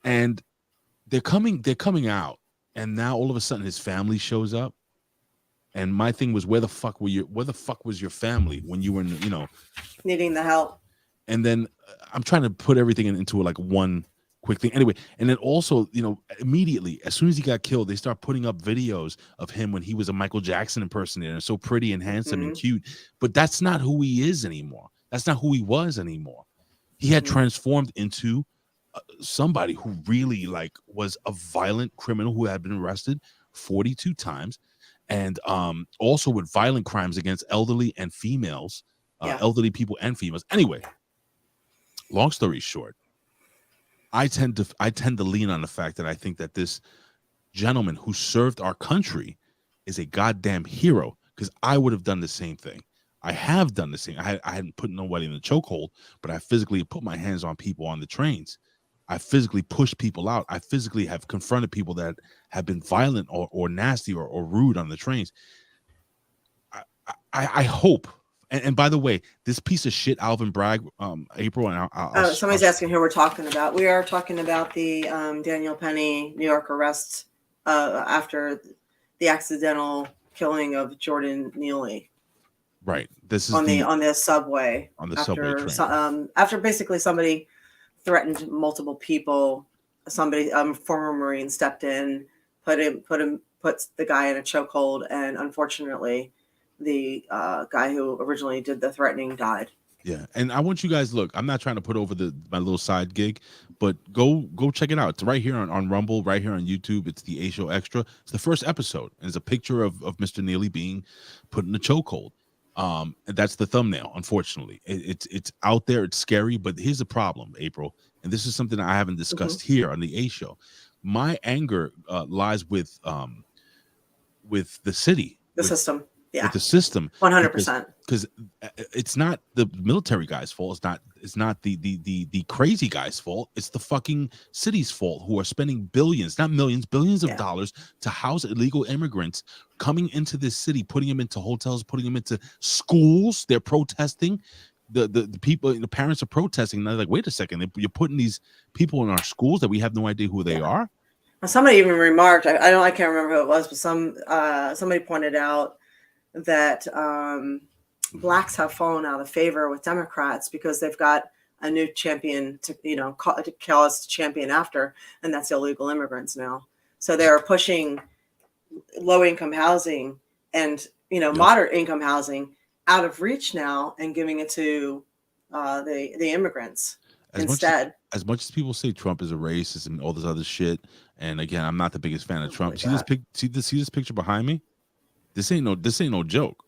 Speaker 1: And they're coming out. And now all of a sudden his family shows up. And my thing was, where the fuck was your family when you were
Speaker 3: needing the help?
Speaker 1: And then I'm trying to put everything into like one quick thing. Anyway, and then also, immediately, as soon as he got killed, they start putting up videos of him when he was a Michael Jackson impersonator, and so pretty and handsome and cute. But that's not who he is anymore. That's not who he was anymore. He had transformed into somebody who really was a violent criminal who had been arrested 42 times, and also with violent crimes against elderly and females, elderly people and females. Anyway, long story short, I tend to lean on the fact that I think that this gentleman who served our country is a goddamn hero, because I would have done the same thing. I have done the same. I hadn't put nobody in the chokehold, but I physically put my hands on people on the trains. I physically pushed people out. I physically have confronted people that have been violent or nasty or rude on the trains. I hope. And by the way, this piece of shit, Alvin Bragg, April, and
Speaker 3: somebody's asking who we're talking about. We are talking about the Daniel Penny New York arrest after the accidental killing of Jordan Neely.
Speaker 1: Right. This is
Speaker 3: on the subway.
Speaker 1: Subway train.
Speaker 3: After basically somebody threatened multiple people, somebody former Marine stepped in, put the guy in a chokehold, and unfortunately, the guy who originally did the threatening died.
Speaker 1: Yeah, and I want you guys look. I'm not trying to put over my little side gig, but go check it out. It's right here on Rumble, right here on YouTube. It's the A Show Extra. It's the first episode, and it's a picture of Mr. Neely being put in a chokehold. And that's the thumbnail. Unfortunately, it's out there. It's scary, but here's the problem, April, and this is something I haven't discussed here on the A Show. My anger lies with the city,
Speaker 3: the system. Yeah,
Speaker 1: with the system,
Speaker 3: 100%.
Speaker 1: Because it's not the military guy's fault. It's not the crazy guy's fault. It's the fucking city's fault, who are spending billions, not millions, billions of dollars to house illegal immigrants coming into this city, putting them into hotels, putting them into schools. They're protesting. The people, the parents are protesting. And they're like, wait a second, you're putting these people in our schools that we have no idea who they are.
Speaker 3: Somebody even remarked, I can't remember who it was, but somebody pointed out that blacks have fallen out of favor with Democrats because they've got a new champion to call us champion after, and that's illegal immigrants now. So they're pushing low income housing and moderate income housing out of reach now and giving it to the immigrants instead.
Speaker 1: As much as people say Trump is a racist and all this other shit, and again, I'm not the biggest fan of Trump. See this picture behind me? This ain't no joke.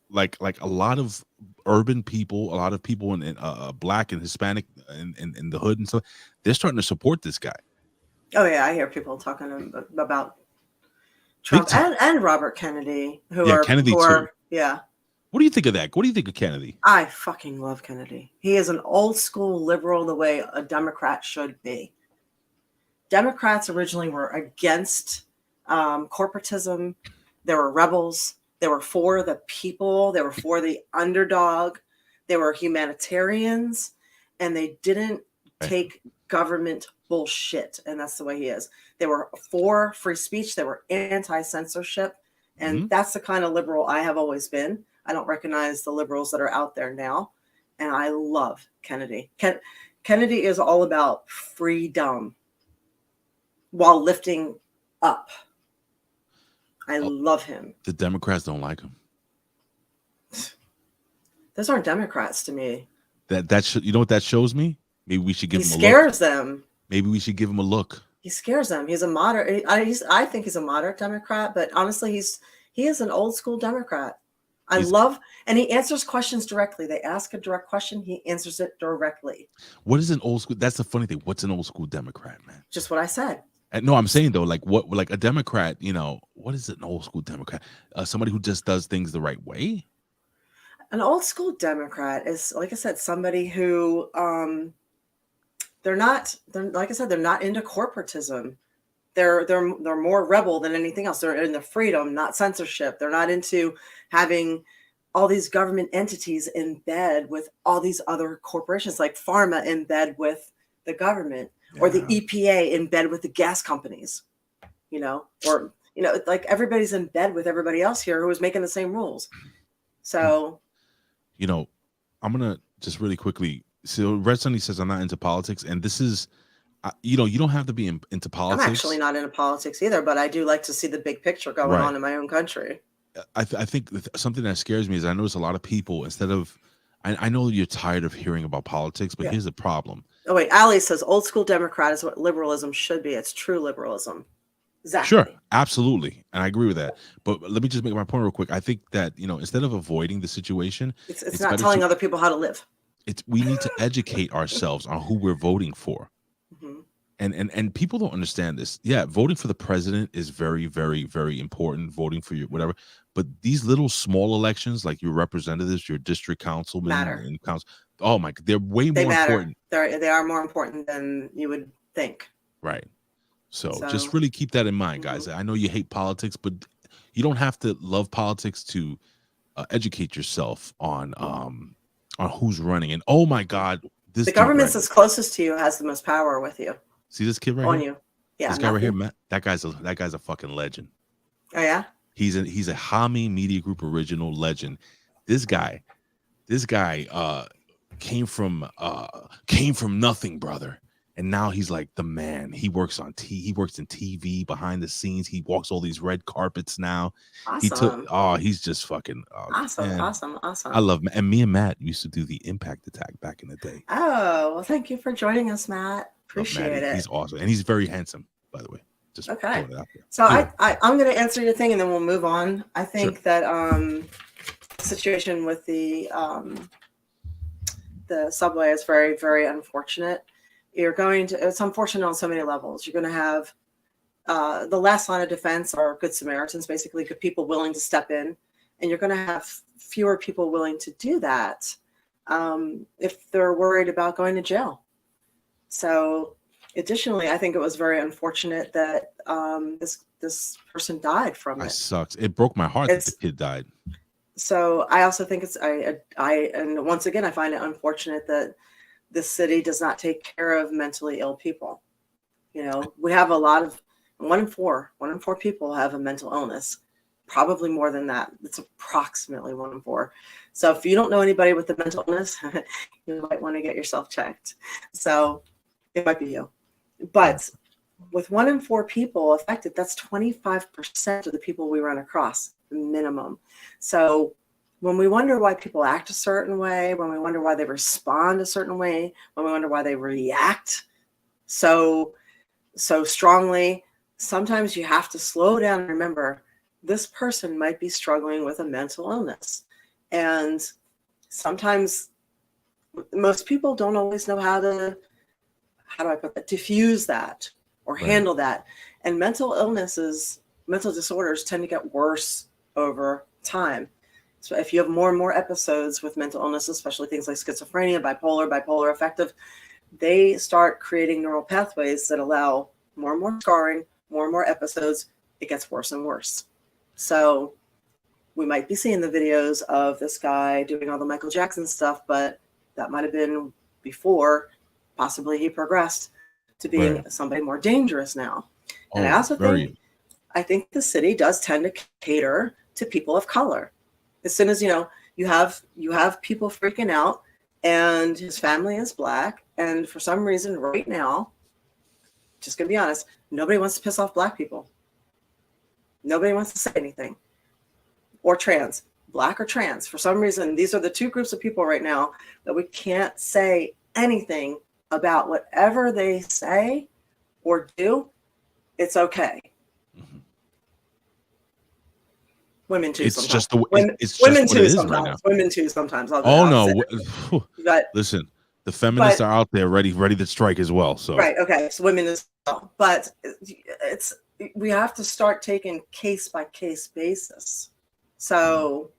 Speaker 1: Like a lot of urban people, a lot of people in black and Hispanic in the hood and stuff, they're starting to support this guy.
Speaker 3: Oh yeah, I hear people talking about Trump and Robert Kennedy, Kennedy too. Yeah.
Speaker 1: What do you think of that? What do you think of Kennedy?
Speaker 3: I fucking love Kennedy. He is an old school liberal the way a Democrat should be. Democrats originally were against corporatism. They were rebels. They were for the people. They were for the underdog. They were humanitarians, and they didn't take government bullshit. And that's the way he is. They were for free speech. They were anti-censorship. And that's the kind of liberal I have always been. I don't recognize the liberals that are out there now. And I love Kennedy. Kennedy is all about freedom while lifting up. I love him.
Speaker 1: The Democrats don't like him.
Speaker 3: Those aren't Democrats to me.
Speaker 1: You know what that shows me? Maybe we should give him a look.
Speaker 3: He scares them.
Speaker 1: Maybe we should give him a look.
Speaker 3: He scares them. He's a moderate. I think he's a moderate Democrat, but honestly, he is an old school Democrat. And he answers questions directly. They ask a direct question, he answers it directly.
Speaker 1: What is an old school? That's the funny thing. What's an old school Democrat, man?
Speaker 3: Just what I said.
Speaker 1: No, I'm saying though, like a Democrat, what is an old school Democrat? Somebody who just does things the right way.
Speaker 3: An old school Democrat is, like I said, somebody who they're not into corporatism. They're more rebel than anything else. They're into freedom, not censorship. They're not into having all these government entities in bed with all these other corporations, like pharma in bed with the government, or the EPA in bed with the gas companies, like everybody's in bed with everybody else here who is making the same rules. So,
Speaker 1: I'm going to just really quickly. So Red Sunny says, I'm not into politics. And this is, you don't have to be into politics.
Speaker 3: I'm actually not into politics either, but I do like to see the big picture going on in my own country.
Speaker 1: I think something that scares me is I notice a lot of people, instead of, I know you're tired of hearing about politics, but here's the problem.
Speaker 3: Oh, wait. Ali says old school Democrat is what liberalism should be. It's true liberalism. Exactly.
Speaker 1: Sure. Absolutely. And I agree with that. But let me just make my point real quick. I think that, instead of avoiding the situation,
Speaker 3: it's not telling other people how to live.
Speaker 1: We need to educate ourselves on who we're voting for. And people don't understand this. Yeah, voting for the president is very, very, very important. Voting for your whatever. But these little small elections, like your representatives, your district councilmen and council, oh my, they're way more important.
Speaker 3: They are more important than you would think.
Speaker 1: Right. So just really keep that in mind, guys. I know you hate politics, but you don't have to love politics to educate yourself on who's running. And oh my God,
Speaker 3: the government that's closest to you has the most power with you.
Speaker 1: See this kid right here?
Speaker 3: You. Yeah.
Speaker 1: This guy right here, Matt. That guy's a fucking legend.
Speaker 3: Oh yeah.
Speaker 1: He's a Hami Media Group original legend. This guy came from nothing, brother. And now he's like the man. He works in TV behind the scenes. He walks all these red carpets now.
Speaker 3: Awesome.
Speaker 1: He's just fucking
Speaker 3: awesome.
Speaker 1: Man.
Speaker 3: Awesome.
Speaker 1: I love, and me and Matt used to do the Impact Attack back in the day.
Speaker 3: Oh, well, thank you for joining us, Matt. Appreciate it.
Speaker 1: He's awesome. And he's very handsome, by the way. Just
Speaker 3: okay.
Speaker 1: It out there.
Speaker 3: So I'm going to answer your thing and then we'll move on. I think that situation with the subway is very, very unfortunate. It's unfortunate on so many levels. You're going to have the last line of defense are good Samaritans, basically good people willing to step in. And you're going to have fewer people willing to do that if they're worried about going to jail. So additionally, I think it was very unfortunate that this person died from it. It
Speaker 1: sucks. It broke my heart that the kid died.
Speaker 3: So I also think and once again, I find it unfortunate that this city does not take care of mentally ill people. We have a lot of 1 in 4 people have a mental illness, probably more than that. It's approximately 1 in 4. So if you don't know anybody with a mental illness, you might want to get yourself checked. So it might be you. But with 1 in 4 people affected, that's 25% of the people we run across, minimum. So when we wonder why people act a certain way, when we wonder why they respond a certain way, when we wonder why they react so strongly, sometimes you have to slow down and remember this person might be struggling with a mental illness. And sometimes most people don't always know how do I put that, diffuse that or handle that. And mental disorders tend to get worse over time. So if you have more and more episodes with mental illness, especially things like schizophrenia, bipolar affective, they start creating neural pathways that allow more and more scarring, more and more episodes. It gets worse and worse. So we might be seeing the videos of this guy doing all the Michael Jackson stuff, but that might have been before possibly he progressed to being somebody more dangerous now. And I also think the city does tend to cater to people of color. As soon as you have people freaking out, and his family is black, and for some reason right now, just gonna be honest, nobody wants to piss off black people. Nobody wants to say anything. Or trans, black or trans. For some reason, these are the two groups of people right now that we can't say anything about. Whatever they say or do, it's okay.
Speaker 1: Mm-hmm.
Speaker 3: Women too.
Speaker 1: It's
Speaker 3: sometimes.
Speaker 1: just the
Speaker 3: women,
Speaker 1: it's
Speaker 3: women
Speaker 1: just
Speaker 3: too
Speaker 1: what it is
Speaker 3: sometimes.
Speaker 1: right now.
Speaker 3: Women too sometimes.
Speaker 1: Oh no!
Speaker 3: But,
Speaker 1: listen, the feminists are out there ready to strike as well. So
Speaker 3: right, okay. So women as well, but we have to start taking case by case basis. So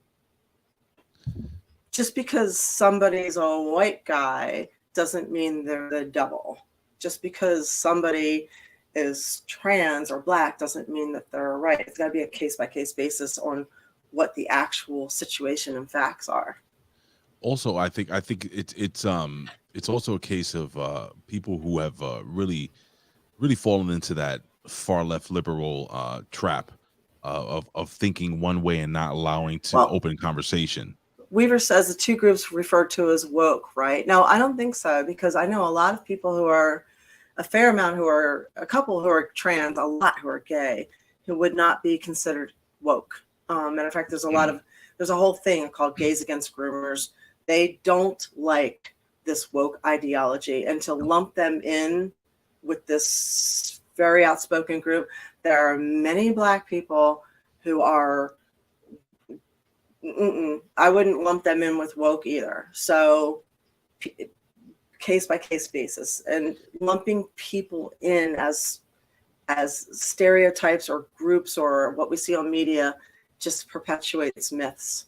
Speaker 3: just because somebody's a white guy doesn't mean they're the devil. Just because somebody is trans or black doesn't mean that they're right. It's got to be a case by case basis on what the actual situation and facts are.
Speaker 1: Also, I think it's also a case of people who have really fallen into that far left liberal trap of thinking one way and not allowing to open conversation.
Speaker 3: Weaver says the two groups referred to as woke, right? No, I don't think so, because I know a lot of people who are a couple who are trans, a lot who are gay, who would not be considered woke. Matter of fact, there's a whole thing called Gays Against Groomers. They don't like this woke ideology, and to lump them in with this very outspoken group, there are many black people who are, I wouldn't lump them in with woke either. So case by case basis, and lumping people in as stereotypes or groups or what we see on media just perpetuates myths.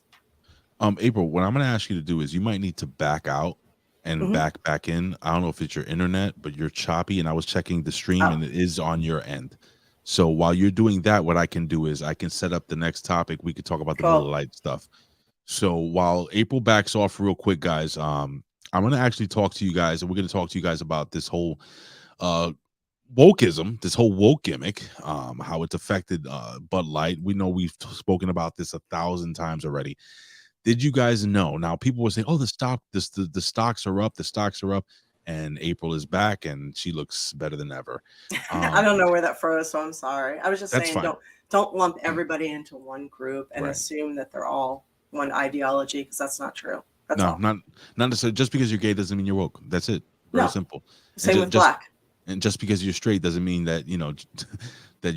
Speaker 1: April, what I'm going to ask you to do is you might need to back out and back in. I don't know if it's your internet, but you're choppy, and I was checking the stream and it is on your end. So while you're doing that, what I can do is I can set up the next topic. We could talk about the Miller Lite stuff. So while April backs off real quick, guys, I'm going to actually talk to you guys, and we're going to talk to you guys about this whole wokeism, this whole woke gimmick, how it's affected Bud Light. We know we've spoken about this 1,000 times already. Did you guys know? Now people were saying, "Oh, the stocks are up. The stocks are up," and April is back, and she looks better than ever.
Speaker 3: I don't know where that froze, so I'm sorry. I was just saying,
Speaker 1: fine.
Speaker 3: don't lump everybody into one group and assume that they're all one ideology, because that's not true. That's all.
Speaker 1: Not necessarily. Just because you're gay doesn't mean you're woke. That's it. Very simple.
Speaker 3: Same with black.
Speaker 1: And just because you're straight doesn't mean that that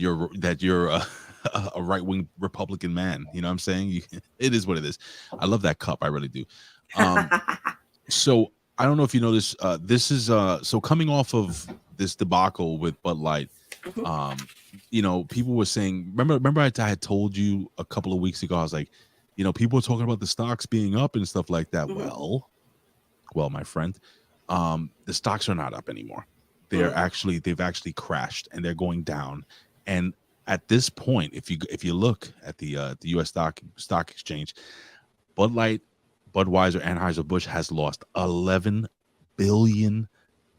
Speaker 1: you're a right-wing Republican man. You know what I'm saying? It is what it is. I love that cup. I really do. So I don't know if you know this. This is so coming off of this debacle with Bud Light. People were saying, remember I had told you a couple of weeks ago, I was like, people are talking about the stocks being up and stuff like that. Well, my friend, the stocks are not up anymore. They've actually crashed, and they're going down. And at this point, if you look at the U.S. stock exchange, Bud Light, Budweiser, Anheuser-Busch has lost $11 billion,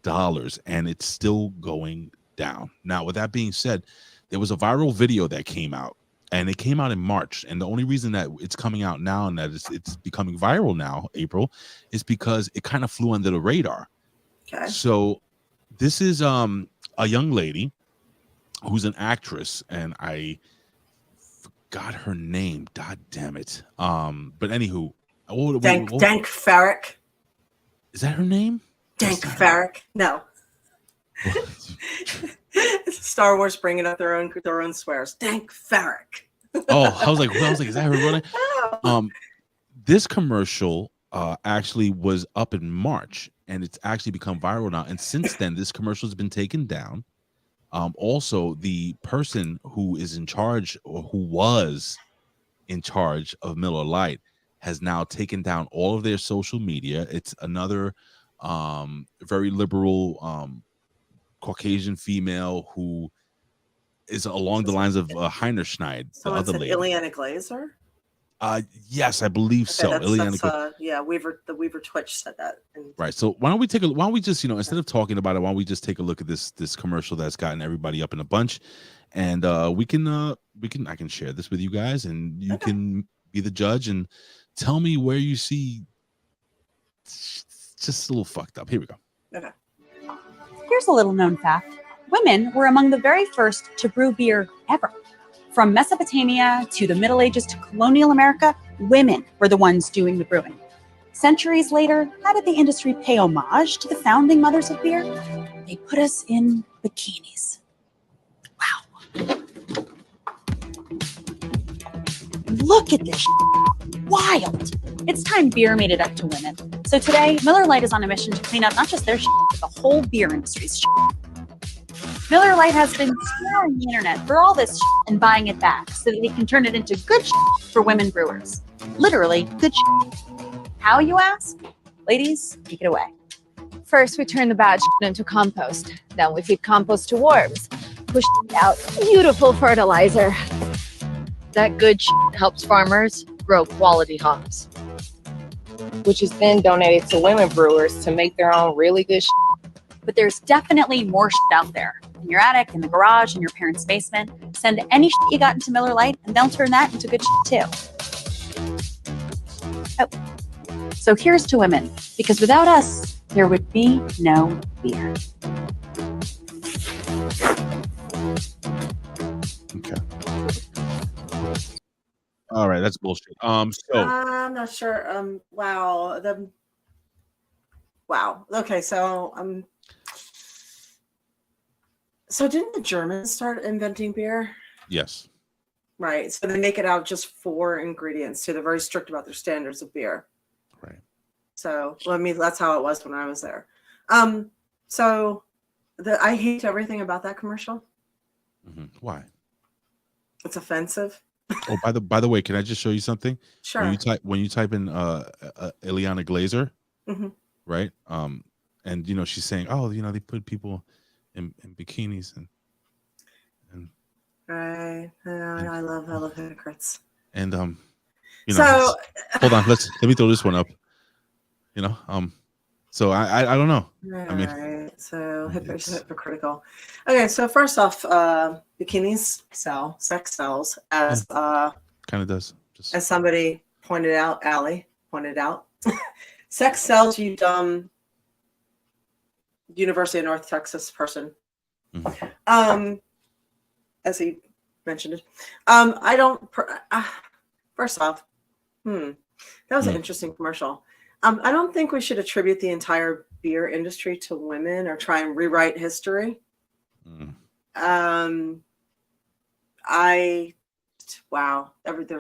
Speaker 1: and it's still going down. Now, with that being said, there was a viral video that came out, and it came out in March. And the only reason that it's coming out now and that it's becoming viral now, April, is because it kind of flew under the radar.
Speaker 3: Okay.
Speaker 1: So this is a young lady who's an actress, and I forgot her name. God damn it. But anywho,
Speaker 3: Dank Farrick.
Speaker 1: Is that her name?
Speaker 3: Dank Farrick. No. Star Wars bringing up their own swears. Dank Farrick.
Speaker 1: I was like, is that her running?
Speaker 3: No.
Speaker 1: This commercial actually was up in March, and it's actually become viral now. And since then, this commercial has been taken down. Also, the person who is in charge, or who was in charge of Miller Lite, has now taken down all of their social media. It's another very liberal Caucasian female who is along the lines of Heiner Schneid, the
Speaker 3: Someone
Speaker 1: other
Speaker 3: said
Speaker 1: lady.
Speaker 3: Ileana Glazer.
Speaker 1: Yes, I believe
Speaker 3: Okay,
Speaker 1: so.
Speaker 3: that's yeah. The Weaver Twitch said that.
Speaker 1: Right. So why don't we just, instead of talking about it, why don't we just take a look at this commercial that's gotten everybody up in a bunch, and I can share this with you guys, and you can be the judge and tell me where you see just a little fucked up. Here we go.
Speaker 3: Okay.
Speaker 4: Here's a little known fact. Women were among the very first to brew beer ever. From Mesopotamia to the Middle Ages to colonial America, women were the ones doing the brewing. Centuries later, how did the industry pay homage to the founding mothers of beer? They put us in bikinis. Wow. Look at this shit. Wild. It's time beer made it up to women. So today, Miller Lite is on a mission to clean up not just their shit, but the whole beer industry's shit. Miller Lite has been scouring the internet for all this shit and buying it back so that they can turn it into good shit for women brewers. Literally, good shit. How, you ask? Ladies, take it away.
Speaker 5: First, we turn the bad shit into compost. Then we feed compost to worms, push out beautiful fertilizer. That good shit helps farmers grow quality hops,
Speaker 6: which is then donated to women brewers to make their own really good shit.
Speaker 4: But there's definitely more shit out there. In your attic, in the garage, in your parents' basement. Send any shit you got into Miller Lite, and they'll turn that into good shit too. Oh. So here's to women, because without us, there would be no beer.
Speaker 1: Okay. All right, that's bullshit. So
Speaker 3: I'm not sure. Wow. Wow. Okay, so so didn't the Germans start inventing beer?
Speaker 1: yes.
Speaker 3: Right. So they make it out of just 4 ingredients. So they're very strict about their standards of beer.
Speaker 1: Right.
Speaker 3: So that's how it was when I was there. So I hate everything about that commercial.
Speaker 1: Mm-hmm. Why?
Speaker 3: It's offensive.
Speaker 1: Oh, by the way, can I just show you something?
Speaker 3: Sure.
Speaker 1: When you type in Ileana Glazer,
Speaker 3: mm-hmm.
Speaker 1: right? And she's saying, oh, they put people in bikinis and
Speaker 3: right. I love hypocrites.
Speaker 1: And
Speaker 3: so
Speaker 1: hold on, let me throw this one up. So I don't know.
Speaker 3: Right.
Speaker 1: I mean,
Speaker 3: so hypocritical. Okay, so first off, bikinis sell, sex sells, as
Speaker 1: kind of does.
Speaker 3: As somebody pointed out, Allie pointed out, sex sells, you dumb University of North Texas person.
Speaker 1: Mm-hmm.
Speaker 3: As he mentioned it, I don't. First off, that was an interesting commercial. I don't think we should attribute the entire beer industry to women or try and rewrite history. There's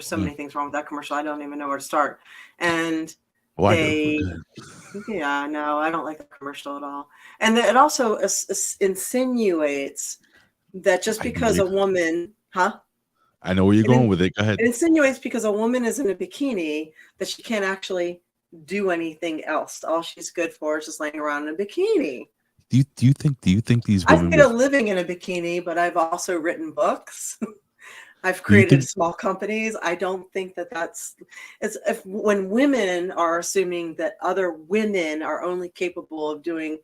Speaker 3: so many things wrong with that commercial. I don't even know where to start. And I don't like the commercial at all. And it also insinuates that just because a woman,
Speaker 1: I know where you're going with it. Go ahead.
Speaker 3: It insinuates because a woman is in a bikini that she can't actually do anything else. All she's good for is just laying around in a bikini.
Speaker 1: Do you think these women?
Speaker 3: I've made a living in a bikini, but I've also written books. I've created small companies. I don't think when women are assuming that other women are only capable of doing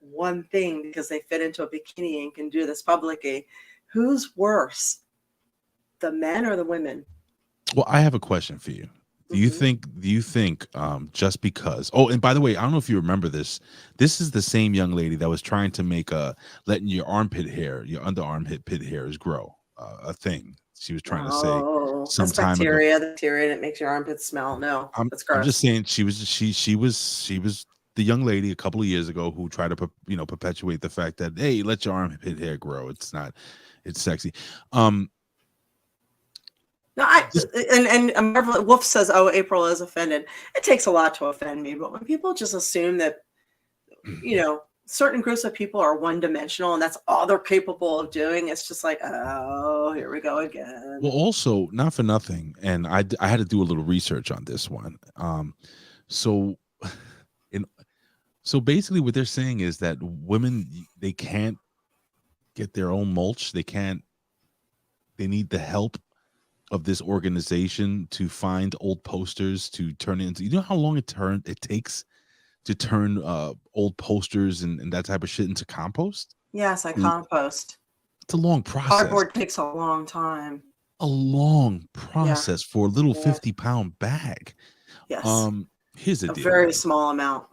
Speaker 3: one thing because they fit into a bikini and can do this publicly, who's worse, the men or the women?
Speaker 1: Well, I have a question for you. Do you think just because, and by the way, I don't know if you remember this is the same young lady that was trying to make letting your underarm pit hairs grow a thing. She was trying to say some time ago.
Speaker 3: Bacteria that makes your armpits smell. No, that's gross.
Speaker 1: I'm just saying she was the young lady a couple of years ago who tried to perpetuate the fact that, hey, let your armpit hair grow. It's sexy.
Speaker 3: No, and Wolf says, "Oh, April is offended." It takes a lot to offend me, but when people just assume that, certain groups of people are one-dimensional and that's all they're capable of doing, it's just like, oh, here we go again.
Speaker 1: Well, also, not for nothing, and I had to do a little research on this one. So, so basically, what they're saying is that women, they can't get their own mulch. They need the help of this organization to find old posters to turn into. You know how long it takes to turn old posters and that type of shit into compost?
Speaker 3: Yes, I compost.
Speaker 1: It's a long process.
Speaker 3: Cardboard takes a long time.
Speaker 1: A long process for a little 50-pound bag.
Speaker 3: Yes.
Speaker 1: Here's the deal.
Speaker 3: A very small amount.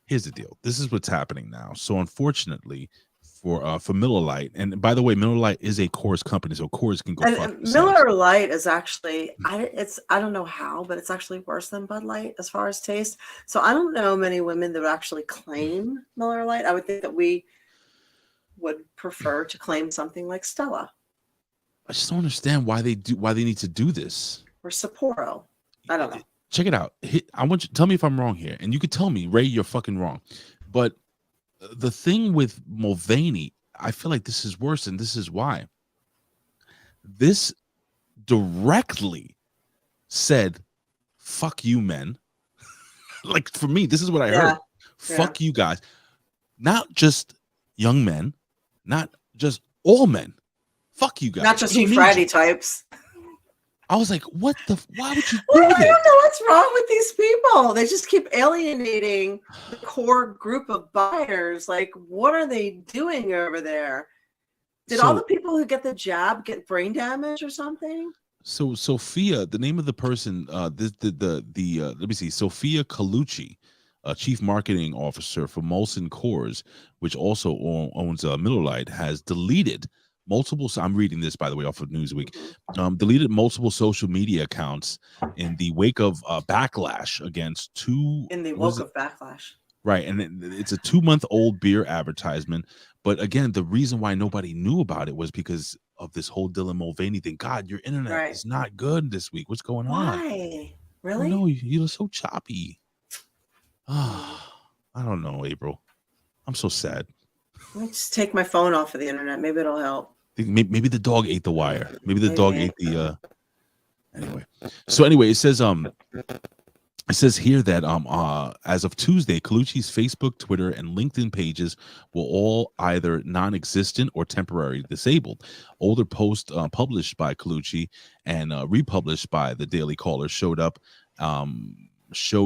Speaker 1: Here's the deal. This is what's happening now. So unfortunately for Miller Lite, and by the way, Miller Lite is a Coors company, so Coors can go fuck themselves.
Speaker 3: Miller Lite is actually, I don't know how, but it's actually worse than Bud Light as far as taste. So I don't know many women that would actually claim Miller Lite. I would think that we would prefer to claim something like Stella.
Speaker 1: I just don't understand why they need to do this.
Speaker 3: Or Sapporo. I don't know.
Speaker 1: Check it out. I want you to tell me if I'm wrong here, and you could tell me, Ray, you're fucking wrong. But the thing with Mulvaney, I feel like this is worse, and this is why. This directly said, "Fuck you, men." Like, for me, this is what I heard. Fuck you guys. Not just young men, not just all men. Fuck you guys.
Speaker 3: Not just you fratty types.
Speaker 1: I was like, what the? Why would you do
Speaker 3: Well,
Speaker 1: this?
Speaker 3: I don't know what's wrong with these people. They just keep alienating the core group of buyers. Like, what are they doing over there? Did all the people who get the jab get brain damage or something?
Speaker 1: So Sophia, the name of the person, let me see, Sophia Colucci, chief marketing officer for Molson Coors, which also owns Miller Lite, has deleted multiple. I'm reading this, by the way, off of Newsweek. Deleted multiple social media accounts in the wake of backlash against two.
Speaker 3: In the wake of backlash.
Speaker 1: Right, and it's a 2-month-old beer advertisement. But again, the reason why nobody knew about it was because of this whole Dylan Mulvaney thing. God, your internet is not good this week. What's going on?
Speaker 3: Why? Really?
Speaker 1: No, you're so choppy. I don't know, April. I'm so sad.
Speaker 3: Let me just take my phone off of the internet. Maybe it'll help.
Speaker 1: Maybe the dog ate the wire. Maybe the dog ate the. Anyway, so anyway, it says here that as of Tuesday, Colucci's Facebook, Twitter, and LinkedIn pages were all either non-existent or temporarily disabled. Older posts published by Colucci and republished by the Daily Caller showed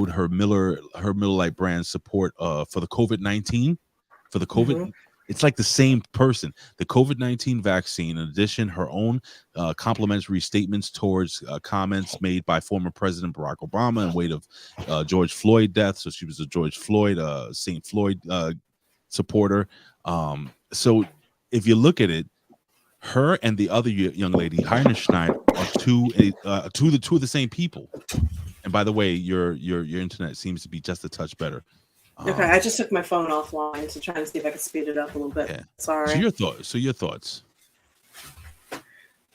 Speaker 1: her Miller Lite brand support for the COVID-19 for the COVID. Mm-hmm. It's like the same person. The COVID-19 vaccine, in addition, her own complimentary statements towards comments made by former President Barack Obama in wake of George Floyd death. So she was a George Floyd, St. Floyd supporter. So if you look at it, her and the other young lady, Heiner Schneider, are two of the same people. And by the way, your internet seems to be just a touch better.
Speaker 3: Okay, I just took my phone offline to try and see if I could speed it up a little bit. Yeah. Sorry.
Speaker 1: So your thoughts.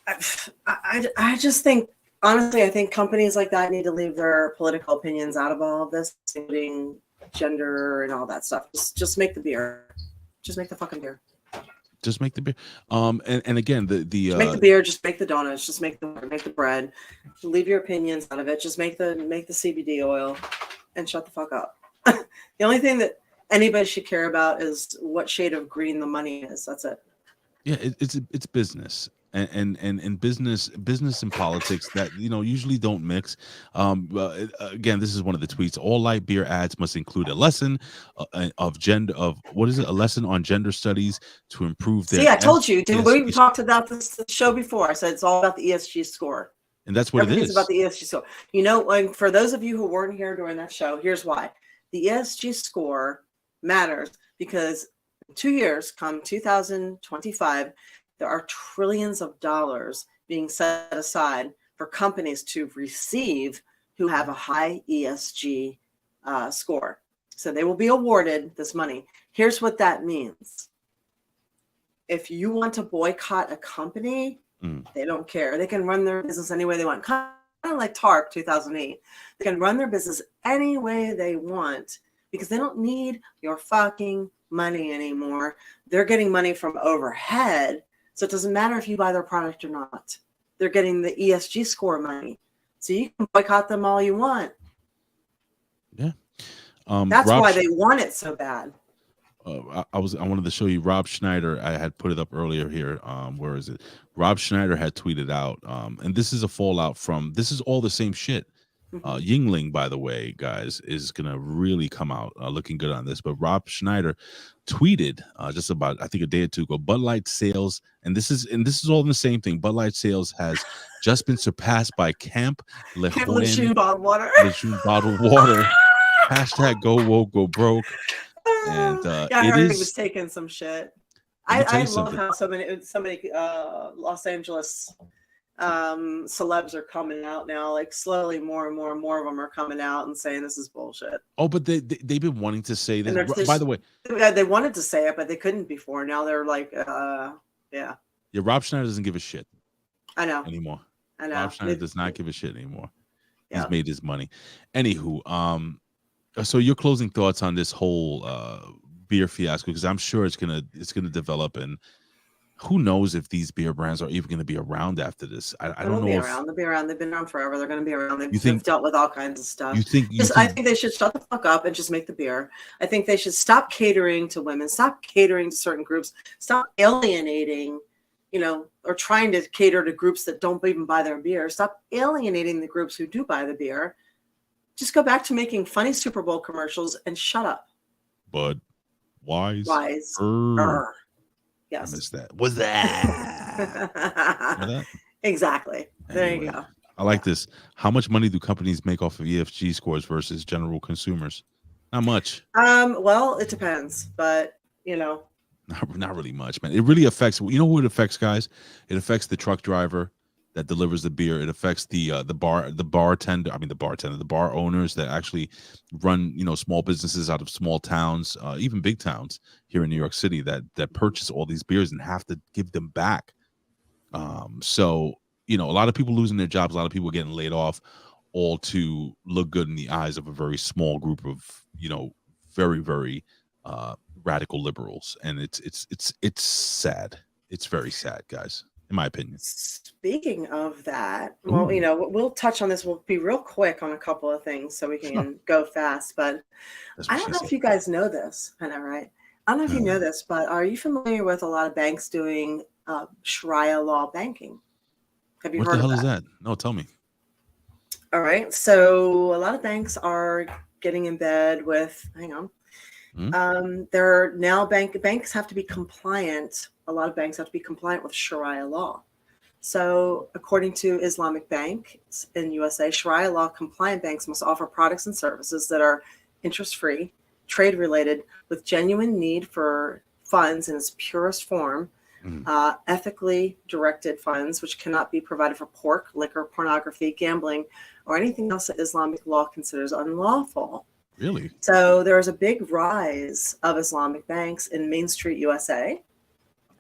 Speaker 3: I just think, honestly, I think companies like that need to leave their political opinions out of all of this, including gender and all that stuff. Just make the beer. Just make the fucking beer.
Speaker 1: Just make the beer. And again, the
Speaker 3: make the beer. Just make the donuts. Just make the bread. Leave your opinions out of it. Just make the CBD oil, and shut the fuck up. The only thing that anybody should care about is what shade of green the money is. That's it.
Speaker 1: Yeah, it's business, and business and politics that usually don't mix. Again, this is one of the tweets. All light beer ads must include a lesson of gender a lesson on gender studies to improve their.
Speaker 3: See, I told you. We talked about this show before. I said it's all about the ESG score.
Speaker 1: And that's what it is.
Speaker 3: It's about the ESG score. For those of you who weren't here during that show, here's why. The ESG score matters because in 2 years, come 2025, there are trillions of dollars being set aside for companies to receive who have a high ESG score. So they will be awarded this money. Here's what that means. If you want to boycott a company, they don't care. They can run their business any way they want. Kind of like TARP 2008. They can run their business any way they want because they don't need your fucking money anymore. They're getting money from overhead. So it doesn't matter if you buy their product or not. They're getting the ESG score money. So you can boycott them all you want.
Speaker 1: Yeah.
Speaker 3: That's
Speaker 1: Rob
Speaker 3: why they want it so bad.
Speaker 1: I wanted to show you Rob Schneider. I had put it up earlier here. Where is it? Rob Schneider had tweeted out, and this is a fallout from, this is all the same shit. Yingling, by the way, guys, is gonna really come out looking good on this. But Rob Schneider tweeted just about, I think, a day or two ago, Bud Light sales, and this is all in the same thing. Bud Light sales has just been surpassed by Camp
Speaker 3: Lejeune bottled water.
Speaker 1: Lejeune bottled water. Hashtag go woke, go broke. And
Speaker 3: yeah, I heard he was taking some shit. I love
Speaker 1: something.
Speaker 3: how so many Los Angeles celebs are coming out now. Like slowly, more and more and more of them are coming out and saying this is bullshit.
Speaker 1: Oh, but they've been wanting to say this. By the way,
Speaker 3: they wanted to say it, but they couldn't before. Now they're like, yeah.
Speaker 1: Rob Schneider doesn't give a shit.
Speaker 3: I know
Speaker 1: anymore.
Speaker 3: I know.
Speaker 1: Rob Schneider does not give a shit anymore.
Speaker 3: Yeah.
Speaker 1: He's made his money. Anywho, so your closing thoughts on this whole beer fiasco, because I'm sure it's gonna develop, and who knows if these beer brands are even gonna be around after this. I don't know.
Speaker 3: They'll be around. They've been around forever. They're gonna be around. They've dealt with all kinds of stuff. I think they should shut the fuck up and just make the beer. I think they should stop catering to women, stop catering to certain groups, stop alienating, or trying to cater to groups that don't even buy their beer. Stop alienating the groups who do buy the beer. Just go back to making funny Super Bowl commercials and shut up.
Speaker 1: Bud Wise.
Speaker 3: Yes.
Speaker 1: I missed that. Was that?
Speaker 3: Exactly. There you go.
Speaker 1: I like this. How much money do companies make off of ESG scores versus general consumers? Not much.
Speaker 3: Well, it depends, but
Speaker 1: not really much, man. It really affects. You know who it affects, guys? It affects the truck driver that delivers the beer. It affects the bar owners that actually run small businesses out of small towns, even big towns here in New York City that purchase all these beers and have to give them back. So a lot of people losing their jobs, a lot of people getting laid off, all to look good in the eyes of a very small group of very, very radical liberals, and it's sad. It's very sad, guys, in my opinion.
Speaker 3: Speaking of that, well, we'll touch on this. We'll be real quick on a couple of things so we can go fast. But I don't know if you guys know this. I know, right? I don't know if you know this, but are you familiar with a lot of banks doing Sharia law banking? Have you heard of that?
Speaker 1: What the hell is that? No, tell me.
Speaker 3: All right. So a lot of banks are getting in bed with, hang on. They're now banks have to be compliant. A lot of banks have to be compliant with Sharia law. So according to Islamic banks in USA, Sharia law compliant banks must offer products and services that are interest-free, trade-related, with genuine need for funds in its purest form, ethically directed funds, which cannot be provided for pork, liquor, pornography, gambling, or anything else that Islamic law considers unlawful.
Speaker 1: Really?
Speaker 3: So there is a big rise of Islamic banks in Main Street, USA.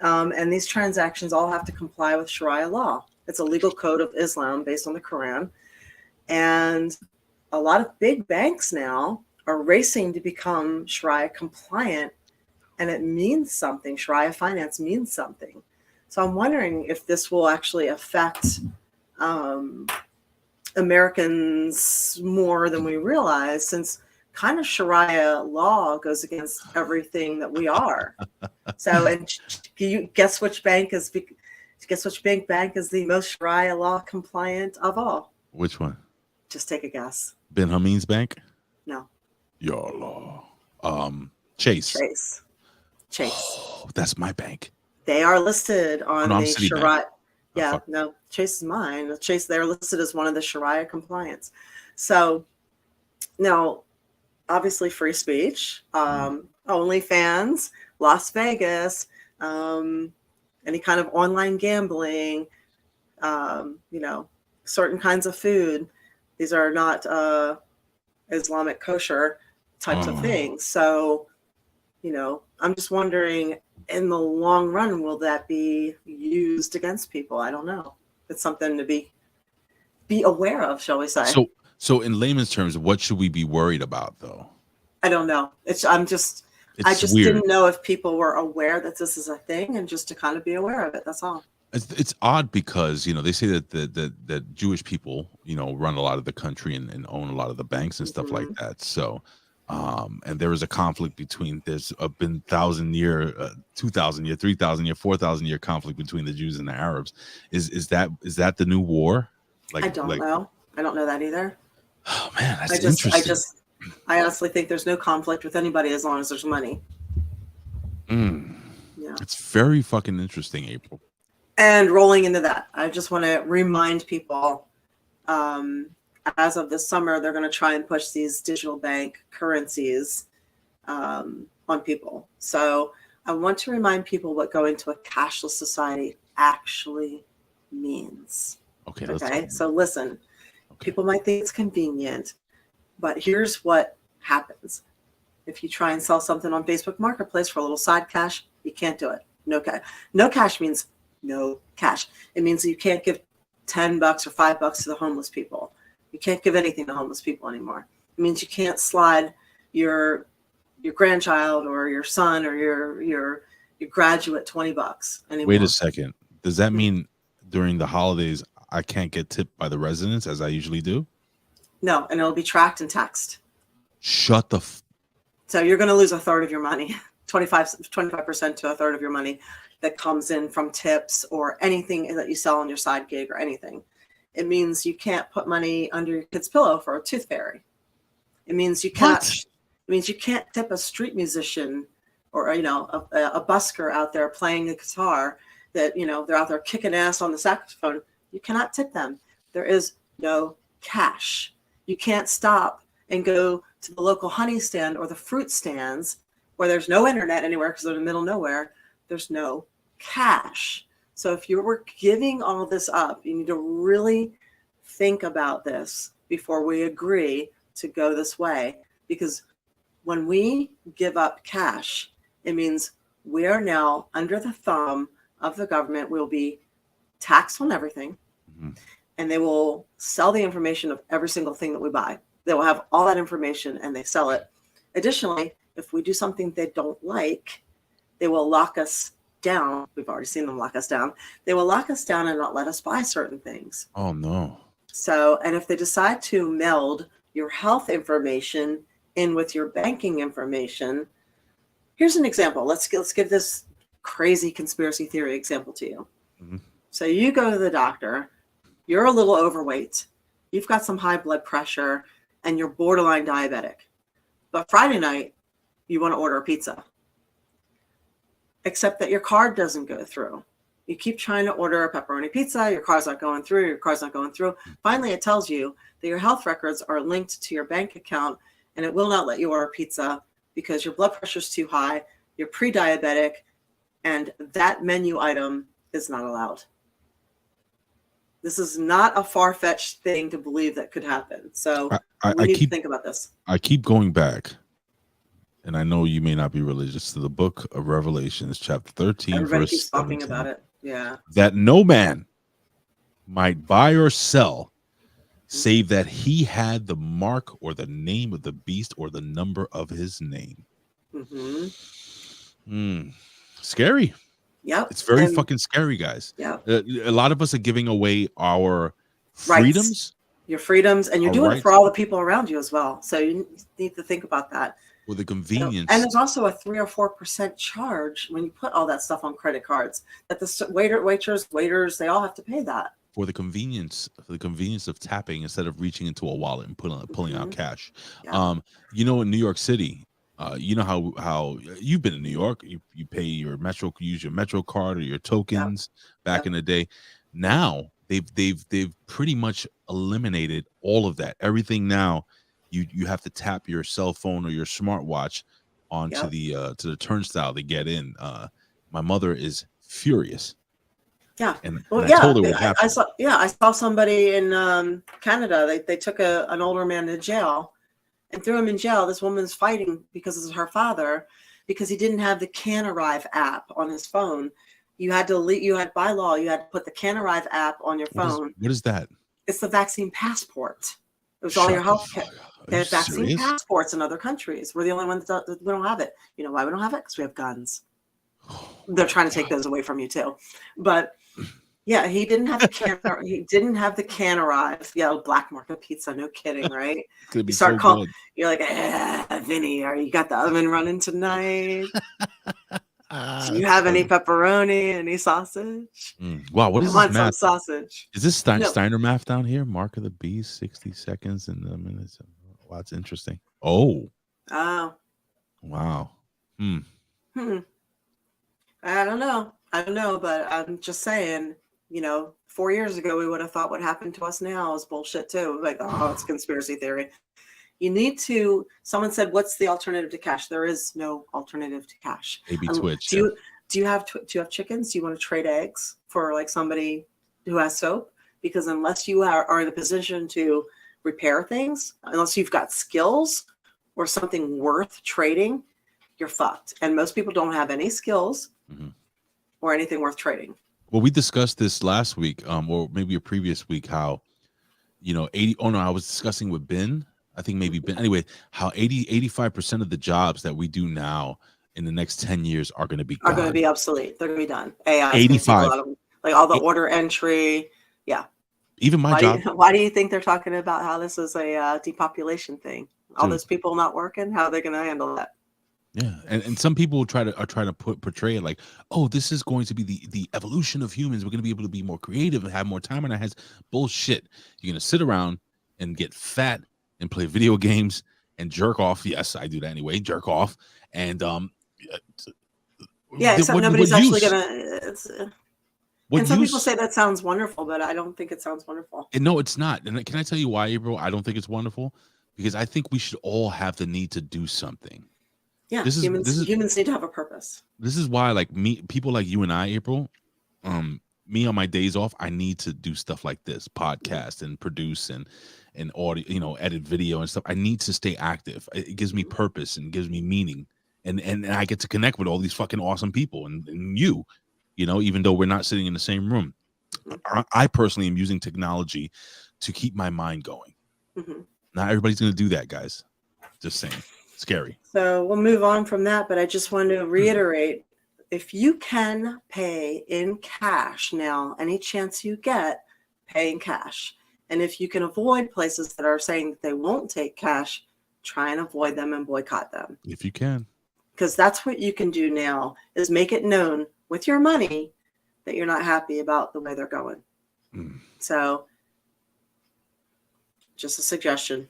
Speaker 3: And these transactions all have to comply with Sharia law. It's a legal code of Islam based on the Quran. And a lot of big banks now are racing to become Sharia compliant. And it means something. Sharia finance means something. So I'm wondering if this will actually affect Americans more than we realize, since kind of Sharia law goes against everything that we are. So, and can you guess which bank is the most Sharia law compliant of all?
Speaker 1: Which one?
Speaker 3: Just take a guess.
Speaker 1: Ben Hameen's bank?
Speaker 3: No.
Speaker 1: Your law. Chase.
Speaker 3: Chase.
Speaker 1: That's my bank.
Speaker 3: They are listed on the Sharia. Yeah,
Speaker 1: no,
Speaker 3: Chase is mine. Chase, they're listed as one of the Sharia compliance. So now, obviously, free speech, OnlyFans, Las Vegas, any kind of online gambling, certain kinds of food. These are not Islamic kosher types of things. So, I'm just wondering, in the long run, will that be used against people? I don't know. It's something to be aware of, shall we say.
Speaker 1: So in layman's terms, what should we be worried about, though?
Speaker 3: I don't know. I just
Speaker 1: weird.
Speaker 3: didn't know if people were aware that this is a thing, and just to kind of be aware of it. That's all.
Speaker 1: It's odd because they say that Jewish people run a lot of the country and own a lot of the banks and stuff like that. So, and there is a conflict between there's been 1,000-year, 2,000-year, 3,000-year, 4,000-year conflict between the Jews and the Arabs. Is that the new war?
Speaker 3: I don't know. I don't know that either.
Speaker 1: Oh man, that's interesting.
Speaker 3: I honestly think there's no conflict with anybody as long as there's money.
Speaker 1: Yeah, it's very fucking interesting, April.
Speaker 3: And rolling into that, I just want to remind people, as of this summer, they're going to try and push these digital bank currencies on people. So I want to remind people what going to a cashless society actually means. Okay. So listen, people might think it's convenient, but here's what happens. If you try and sell something on Facebook Marketplace for a little side cash, you can't do it. No cash. No cash means no cash. It means that you can't give $10 or $5 to the homeless people. You can't give anything to homeless people anymore. It means you can't slide your grandchild or your son or your graduate $20 anymore.
Speaker 1: Wait a second. Does that mean during the holidays I can't get tipped by the residents as I usually do?
Speaker 3: No, and it'll be tracked and taxed.
Speaker 1: Shut the
Speaker 3: So you're going to lose a third of your money, 25% to a third of your money that comes in from tips or anything that you sell on your side gig or anything. It means you can't put money under your kid's pillow for a tooth fairy. It means you cannot. It means you can't tip a street musician or a busker out there playing the guitar that they're out there kicking ass on the saxophone. You cannot tip them. There is no cash. You can't stop and go to the local honey stand or the fruit stands where there's no internet anywhere because they're in the middle of nowhere. There's no cash. So if you were giving all this up, you need to really think about this before we agree to go this way. Because when we give up cash, it means we are now under the thumb of the government. We'll be taxed on everything. And they will sell the information of every single thing that we buy. They will have all that information and they sell it. Additionally, if we do something they don't like, they will lock us down. We've already seen them lock us down. They will lock us down and not let us buy certain things.
Speaker 1: Oh, no.
Speaker 3: So, and if they decide to meld your health information in with your banking information, here's an example. Let's give this crazy conspiracy theory example to you. So you go to the doctor, you're a little overweight, you've got some high blood pressure, and you're borderline diabetic. But Friday night, you want to order a pizza. Except that your card doesn't go through. You keep trying to order a pepperoni pizza, your card's not going through, Finally, it tells you that your health records are linked to your bank account, and it will not let you order pizza because your blood pressure is too high, you're pre-diabetic, and that menu item is not allowed. This is not a far-fetched thing to believe that could happen. So we need to think about this.
Speaker 1: I keep going back, and I know you may not be religious, to the book of Revelations, chapter 13,
Speaker 3: Everybody
Speaker 1: verse
Speaker 3: keeps talking
Speaker 1: 17,
Speaker 3: about it. Yeah.
Speaker 1: that no man might buy or sell save that he had the mark or the name of the beast or the number of his name. Scary.
Speaker 3: Yep.
Speaker 1: It's very fucking scary, guys.
Speaker 3: Yeah.
Speaker 1: A lot of us are giving away our freedoms.
Speaker 3: Rights. Your freedoms, and you're doing it for all the people around you as well. So you need to think about that.
Speaker 1: With the convenience.
Speaker 3: And there's also a 3 or 4% charge when you put all that stuff on credit cards that the waiters, they all have to pay that.
Speaker 1: For the convenience of tapping instead of reaching into a wallet and pulling out cash.
Speaker 3: Yeah.
Speaker 1: In New York City, you know how you've been in New York, you pay your use your Metro card or your tokens back in the day. Now they've pretty much eliminated all of that. Everything now you have to tap your cell phone or your smartwatch onto the turnstile to get in. My mother is furious.
Speaker 3: Yeah.
Speaker 1: And I told her what happened.
Speaker 3: I saw somebody in Canada. They took an older man to jail and threw him in jail. This woman's fighting because of her father, because he didn't have the Can Arrive app on his phone. By law, you had to put the Can Arrive app on your phone.
Speaker 1: What is that?
Speaker 3: It's the vaccine passport. It was all your health care. They
Speaker 1: you
Speaker 3: have vaccine
Speaker 1: serious?
Speaker 3: passports in other countries. We're the only ones that we don't have it. You know why we don't have it? Because we have guns. They're trying to take those away from you too. But yeah, he didn't have the can. He didn't have the can arrive. Yeah, black market pizza. No kidding, right?
Speaker 1: It's gonna be
Speaker 3: You start
Speaker 1: so
Speaker 3: calling.
Speaker 1: good.
Speaker 3: You're like, Vinny, you got the oven running tonight? Do you have any pepperoni, any sausage?
Speaker 1: Wow, what
Speaker 3: I
Speaker 1: is this
Speaker 3: want some
Speaker 1: math?
Speaker 3: sausage.
Speaker 1: Is this
Speaker 3: No.
Speaker 1: Steiner math down here? Mark of the beast, 60 seconds and the minutes. Wow, that's interesting. Oh,
Speaker 3: Oh.
Speaker 1: wow.
Speaker 3: I don't know. But I'm just saying, 4 years ago, we would have thought what happened to us now is bullshit too. Like, oh, it's conspiracy theory. You need to, someone said, what's the alternative to cash? There is no alternative to cash.
Speaker 1: Maybe Twitch.
Speaker 3: Do you have chickens? Do you want to trade eggs for like somebody who has soap? Because unless you are in a position to repair things, unless you've got skills or something worth trading, you're fucked. And most people don't have any skills or anything worth trading.
Speaker 1: Well, we discussed this last week, or maybe a previous week, how, 80. Oh no, I was discussing with Ben. I think maybe Ben. Anyway, how 85% of the jobs that we do now in the next 10 years are going to be
Speaker 3: obsolete. They're going to be done. AI.
Speaker 1: 85.
Speaker 3: Like all the order entry. Yeah.
Speaker 1: Even my job.
Speaker 3: Why do you think they're talking about how this is a depopulation thing? All those people not working, how are they going to handle that?
Speaker 1: Yeah, and some people are trying to portray it like, oh, this is going to be the evolution of humans. We're going to be able to be more creative and have more time on our hands. Bullshit. You're going to sit around and get fat and play video games and jerk off. Yes, I do that anyway. Jerk off and
Speaker 3: yeah. Except nobody's actually gonna. And some people say that sounds wonderful, but I don't think it sounds wonderful.
Speaker 1: No, it's not. And can I tell you why, April? I don't think it's wonderful because I think we should all have the need to do something.
Speaker 3: Yeah, humans need to have a purpose.
Speaker 1: This is why, like people like you and I, April, me on my days off, I need to do stuff like this, podcast and produce and audio, edit video and stuff. I need to stay active. It gives me purpose and gives me meaning, and I get to connect with all these fucking awesome people and you, even though we're not sitting in the same room. I personally am using technology to keep my mind going. Not everybody's going to do that, guys. Just saying. Scary.
Speaker 3: So we'll move on from that, but I just want to reiterate, if you can pay in cash now, any chance you get, pay in cash. And if you can avoid places that are saying that they won't take cash, try and avoid them and boycott them.
Speaker 1: If you can.
Speaker 3: Because that's what you can do now, is make it known with your money that you're not happy about the way they're going. So just a suggestion.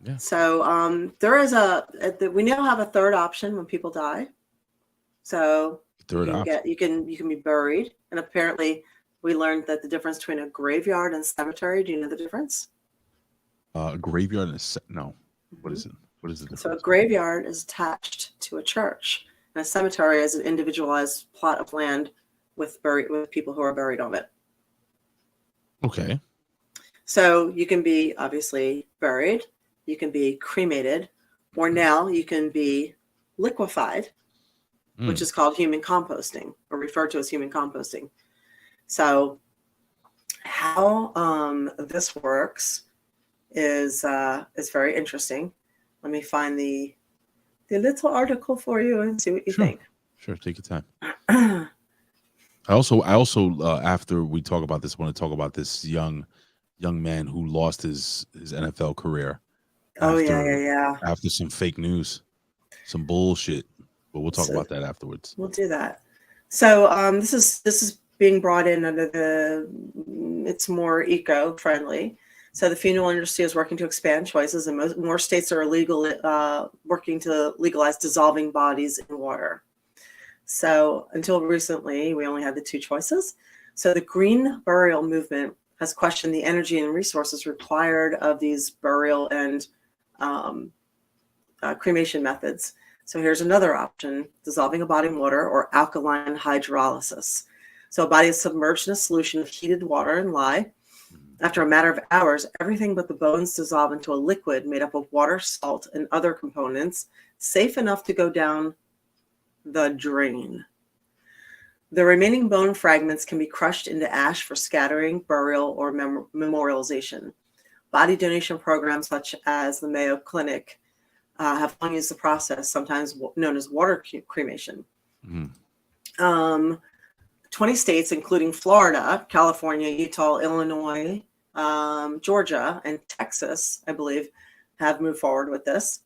Speaker 1: Yeah.
Speaker 3: So there is we now have a third option when people die. So you can be buried, and apparently we learned that the difference between a graveyard and cemetery. Do you know the difference?
Speaker 1: A graveyard and no. What is it? What is it?
Speaker 3: So a graveyard is attached to a church, and a cemetery is an individualized plot of land with people who are buried on it.
Speaker 1: Okay.
Speaker 3: So you can be obviously buried. You can be cremated, or now you can be liquefied, which is called human composting, or referred to as human composting. So how this works is very interesting. Let me find the little article for you and see what you think.
Speaker 1: Sure, take your time. I also after we talk about this, want to talk about this young man who lost his NFL career. After some fake news, some bullshit, but we'll talk about that afterwards.
Speaker 3: We'll do that. So this is being brought in under it's more eco-friendly. So the funeral industry is working to expand choices, and more states are working to legalize dissolving bodies in water. So until recently, we only had the two choices. So the green burial movement has questioned the energy and resources required of these burial and cremation methods. So here's another option: dissolving a body in water, or alkaline hydrolysis. So a body is submerged in a solution of heated water and lye. After a matter of hours, everything but the bones dissolve into a liquid made up of water, salt, and other components, safe enough to go down the drain. The remaining bone fragments can be crushed into ash for scattering, burial, or memorialization. Body donation programs such as the Mayo Clinic have long used the process, sometimes known as water cremation. 20 states, including Florida, California, Utah, Illinois, Georgia, and Texas, I believe, have moved forward with this.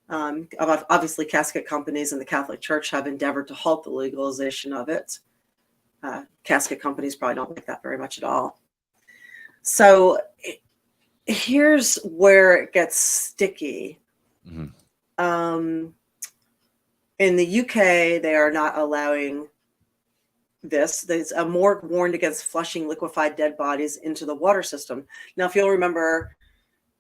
Speaker 3: Obviously, casket companies and the Catholic Church have endeavored to halt the legalization of it. Casket companies probably don't like that very much at all. So here's where it gets sticky. In the UK, they are not allowing this. There's a morgue warned against flushing liquefied dead bodies into the water system. Now, if you'll remember,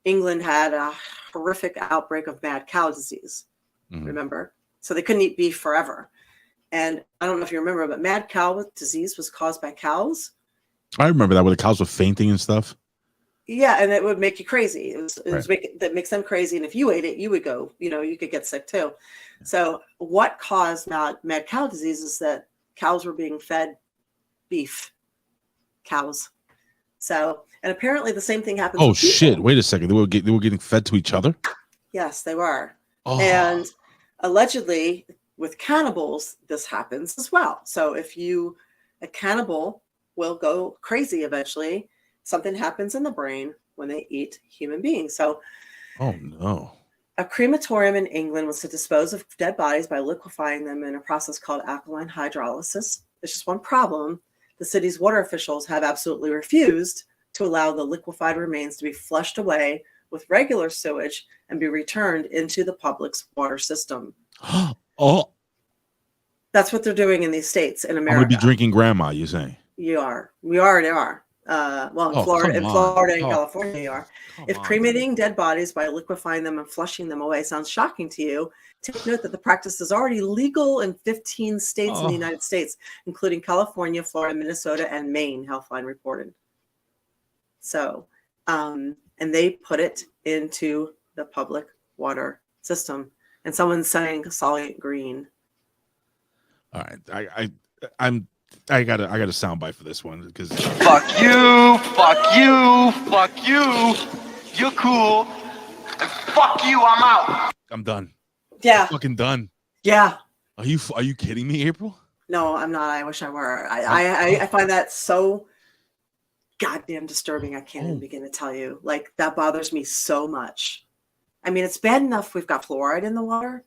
Speaker 3: England had a horrific outbreak of mad cow disease. Remember? So they couldn't eat beef forever. And I don't know if you remember, but mad cow disease was caused by cows.
Speaker 1: I remember that, where the cows were fainting and stuff.
Speaker 3: Yeah, and it would make you crazy. That makes them crazy. And if you ate it, you would go, you could get sick too. So what caused mad cow disease is that cows were being fed beef. Cows. So, and apparently the same thing happens.
Speaker 1: Oh, shit. Wait a second. They were getting fed to each other?
Speaker 3: Yes, they were.
Speaker 1: Oh.
Speaker 3: And allegedly with cannibals, this happens as well. So if a cannibal will go crazy eventually. Something happens in the brain when they eat human beings. So,
Speaker 1: oh no.
Speaker 3: A crematorium in England was to dispose of dead bodies by liquefying them in a process called alkaline hydrolysis. There's just one problem. The city's water officials have absolutely refused to allow the liquefied remains to be flushed away with regular sewage and be returned into the public's water system.
Speaker 1: Oh.
Speaker 3: That's what they're doing in these states in America.
Speaker 1: I'm going to be drinking grandma, you say?
Speaker 3: You are. We already are. In Florida and California, you are. If cremating dead bodies by liquefying them and flushing them away sounds shocking to you, take note that the practice is already legal in 15 states in the United States, including California, Florida, Minnesota, and Maine, Healthline reported. So, and they put it into the public water system. And someone's saying solid green.
Speaker 1: All right. I got a soundbite for this one because
Speaker 7: fuck you, you're cool, and fuck you, I'm out.
Speaker 1: I'm done.
Speaker 3: Yeah.
Speaker 1: I'm fucking done.
Speaker 3: Yeah.
Speaker 1: Are you kidding me, April?
Speaker 3: No, I'm not. I wish I were. I find that so goddamn disturbing. I can't even begin to tell you. Like, that bothers me so much. I mean, it's bad enough we've got fluoride in the water,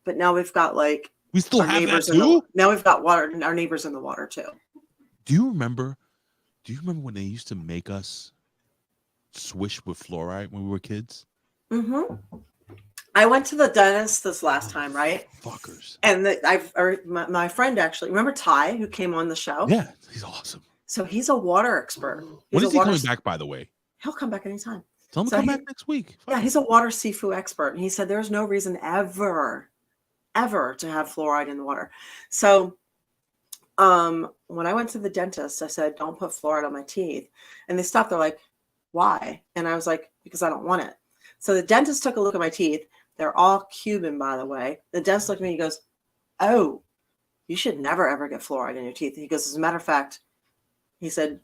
Speaker 3: but now we've got
Speaker 1: we still have that too?
Speaker 3: Now we've got water, our neighbors in the water too.
Speaker 1: Do you remember when they used to make us swish with fluoride when we were kids?
Speaker 3: Mm-hmm. I went to the dentist this last time, right?
Speaker 1: Fuckers.
Speaker 3: And my friend actually, remember Ty, who came on the show?
Speaker 1: Yeah, he's awesome.
Speaker 3: So he's a water expert.
Speaker 1: When is he coming back, by the way?
Speaker 3: He'll come back anytime.
Speaker 1: Tell him to come back next week.
Speaker 3: Yeah, he's a water seafood expert. And he said there's no reason ever to have fluoride in the water. So when I went to the dentist, I said, don't put fluoride on my teeth. And they stopped. They're like, why? And I was like, because I don't want it. So the dentist took a look at my teeth. They're all Cuban, by the way. The dentist looked at me and he goes, oh, you should never, ever get fluoride in your teeth. He goes, as a matter of fact, he said,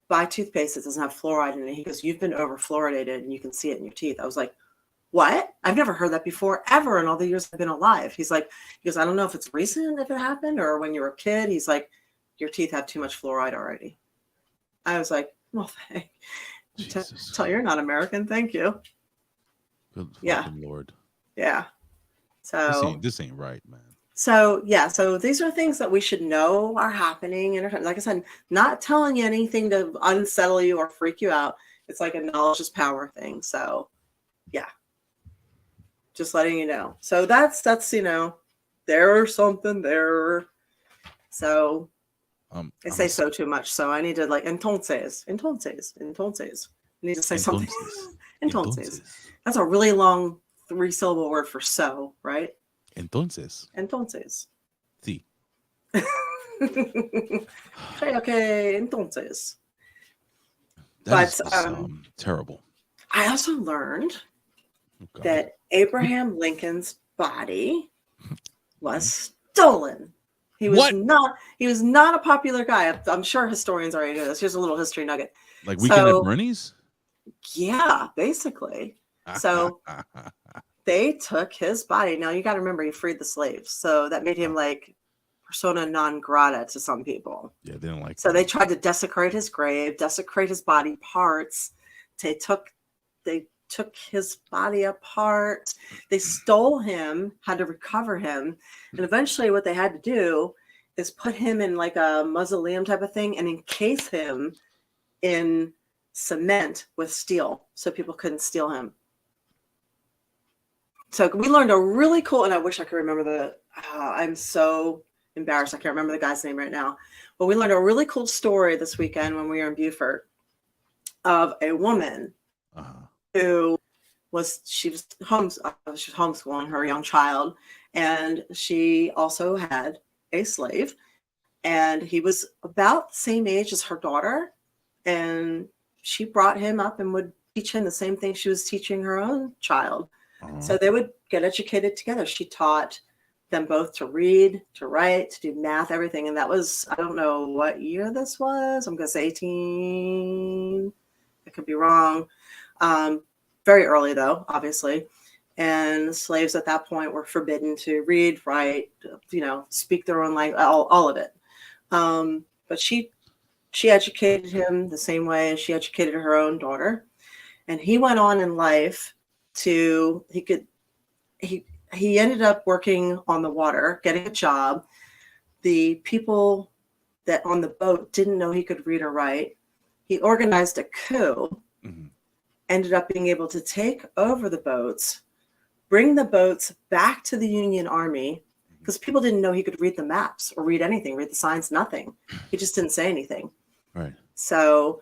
Speaker 3: buy toothpaste that doesn't have fluoride in it. He goes, you've been over fluoridated and you can see it in your teeth. I was like, what? I've never heard that before, ever, in all the years I've been alive. He goes, I don't know if it's recent, if it happened, or when you were a kid. He's like, your teeth have too much fluoride already. I was like, well, tell you're not American. Thank you.
Speaker 1: Good Lord.
Speaker 3: Yeah. So
Speaker 1: this ain't right, man.
Speaker 3: So yeah, so these are things that we should know are happening. And like I said, not telling you anything to unsettle you or freak you out. It's like a knowledge is power thing. So yeah. Just letting you know. So that's there's something there. So I say so too much. So I need to entonces. I need to say something. Entonces. That's a really long 3-syllable word for so, right?
Speaker 1: Entonces. Sí.
Speaker 3: Okay, entonces.
Speaker 1: That's terrible.
Speaker 3: I also learned that Abraham Lincoln's body was stolen. He was not a popular guy. I'm sure historians already know this. Here's a little history nugget.
Speaker 1: Like Weekend at Bernie's?
Speaker 3: Yeah, basically. So they took his body. Now you got to remember, he freed the slaves, so that made him like persona non grata to some people.
Speaker 1: Yeah, they didn't like
Speaker 3: So
Speaker 1: that.
Speaker 3: they tried to desecrate his grave, desecrate his body parts. They took his body apart. They stole him, had to recover him, and eventually what they had to do is put him in like a mausoleum type of thing and encase him in cement with steel so people couldn't steal him. So we learned a really cool, and I wish I could remember I'm so embarrassed I can't remember the guy's name right now, but we learned a really cool story this weekend when we were in Beaufort of a woman who was homeschooling her young child, and she also had a slave, and he was about the same age as her daughter, and she brought him up and would teach him the same thing she was teaching her own child. So they would get educated together. She taught them both to read, to write, to do math, everything. And that was, I don't know what year this was. I'm going to say 18. I could be wrong. Very early, though, obviously. And slaves at that point were forbidden to read, write, speak their own language, all of it. But she educated him the same way as she educated her own daughter. And he went on in life he ended up working on the water, getting a job. The people that on the boat didn't know he could read or write. He organized a coup, ended up being able to take over the boats, bring the boats back to the Union Army, because people didn't know he could read the maps or read anything, read the signs, nothing. He just didn't say anything.
Speaker 1: Right.
Speaker 3: So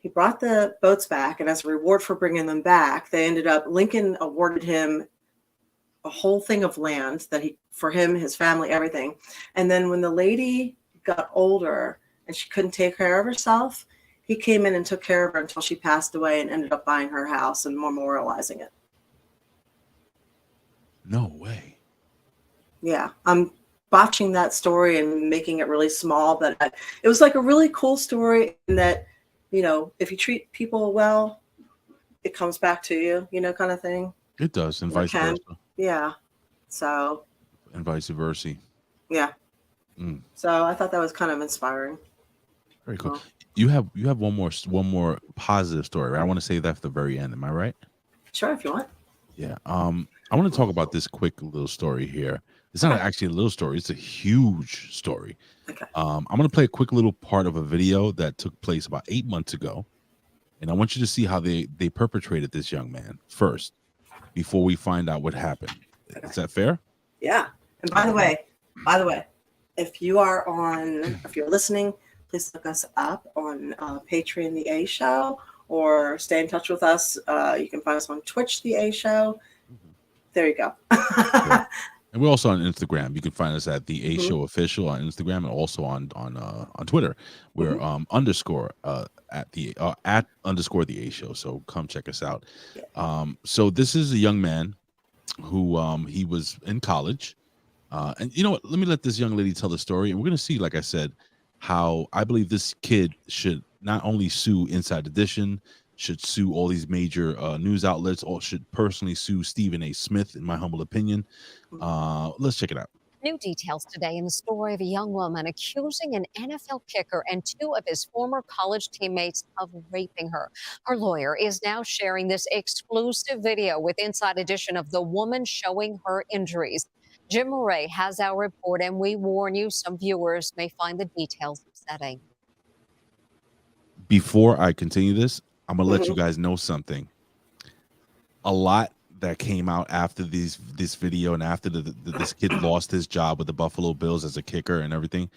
Speaker 3: he brought the boats back, and as a reward for bringing them back, Lincoln awarded him a whole thing of land for him, his family, everything. And then when the lady got older and she couldn't take care of herself, he came in and took care of her until she passed away and ended up buying her house and memorializing it.
Speaker 1: No way.
Speaker 3: Yeah, I'm botching that story and making it really small, but it was like a really cool story in that, if you treat people well, it comes back to you, kind of thing.
Speaker 1: It does, and vice versa.
Speaker 3: Yeah. So.
Speaker 1: And vice versa.
Speaker 3: Yeah. So I thought that was kind of inspiring.
Speaker 1: Very cool. You have one more positive story, right? I want to say that for the very end. Am I right?
Speaker 3: Sure, if you want.
Speaker 1: Yeah. I want to talk about this quick little story here. It's not actually a little story. It's a huge story.
Speaker 3: Okay.
Speaker 1: I'm going to play a quick little part of a video that took place about 8 months ago. And I want you to see how they perpetrated this young man first before we find out what happened. Okay. Is that fair?
Speaker 3: Yeah. And by the way, if you're listening, please look us up on Patreon, The A Show, or stay in touch with us. You can find us on Twitch, The A Show. There you go.
Speaker 1: Yeah. And we're also on Instagram. You can find us at The A Show Official on Instagram, and also on Twitter. We're underscore at underscore The A Show. So come check us out. So this is a young man who he was in college. And you know what? Let me let this young lady tell the story. And we're going to see, like I said, how I believe this kid should not only sue Inside Edition, should sue all these major news outlets, or should personally sue Stephen A. Smith, in my humble opinion. Let's check it out.
Speaker 8: New details today in the story of a young woman accusing an NFL kicker and two of his former college teammates of raping her. Her lawyer is now sharing this exclusive video with Inside Edition of the woman showing her injuries. Jim Murray has our report, and we warn you, some viewers may find the details upsetting.
Speaker 1: Before I continue this, I'm going to let you guys know something. A lot that came out after this video and after this kid lost his job with the Buffalo Bills as a kicker and everything,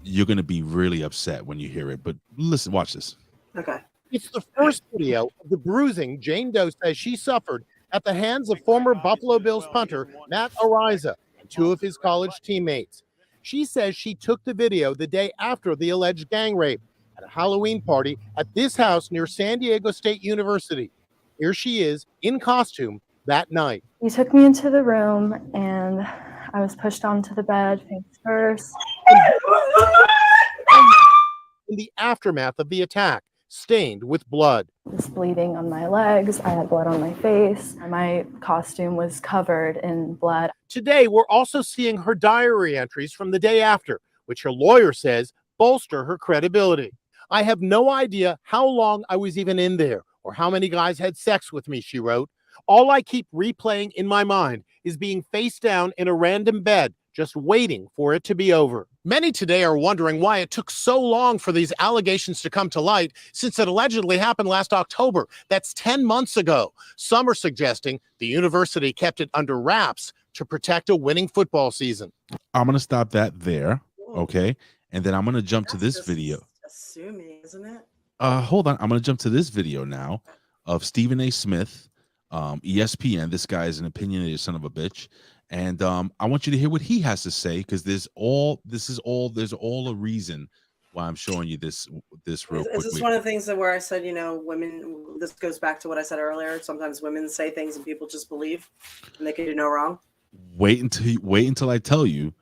Speaker 1: you're going to be really upset when you hear it. But listen, watch this.
Speaker 3: Okay.
Speaker 9: It's the first video of the bruising Jane Doe says she suffered at the hands of former Buffalo Bills punter Matt Araiza and two of his college teammates. She says she took the video the day after the alleged gang rape at a Halloween party at this house near San Diego State University. Here she is in costume that night.
Speaker 10: He took me into the room and I was pushed onto the bed face first.
Speaker 9: In the aftermath of the attack, stained with blood.
Speaker 10: This bleeding on my legs. I had blood on my face. My costume was covered in blood.
Speaker 9: Today, we're also seeing her diary entries from the day after, which her lawyer says bolster her credibility. I have no idea how long I was even in there or how many guys had sex with me, she wrote. All I keep replaying in my mind is being face down in a random bed, just waiting for it to be over. Many today are wondering why it took so long for these allegations to come to light, since it allegedly happened last October. That's 10 months ago. Some are suggesting the university kept it under wraps to protect a winning football season.
Speaker 1: I'm going to stop that there. Okay. And then I'm going to jump to this
Speaker 3: just
Speaker 1: video.
Speaker 3: Assuming, isn't it?
Speaker 1: Hold on. I'm going to jump to this video now of Stephen A. Smith, ESPN. This guy is an opinionated son of a bitch. And I want you to hear what he has to say, because there's all a reason why I'm showing you this real quickly.
Speaker 3: Is this one of the things that where I said, you know, women, this goes back to what I said earlier. Sometimes women say things and people just believe and they can do no wrong.
Speaker 1: Wait until I tell you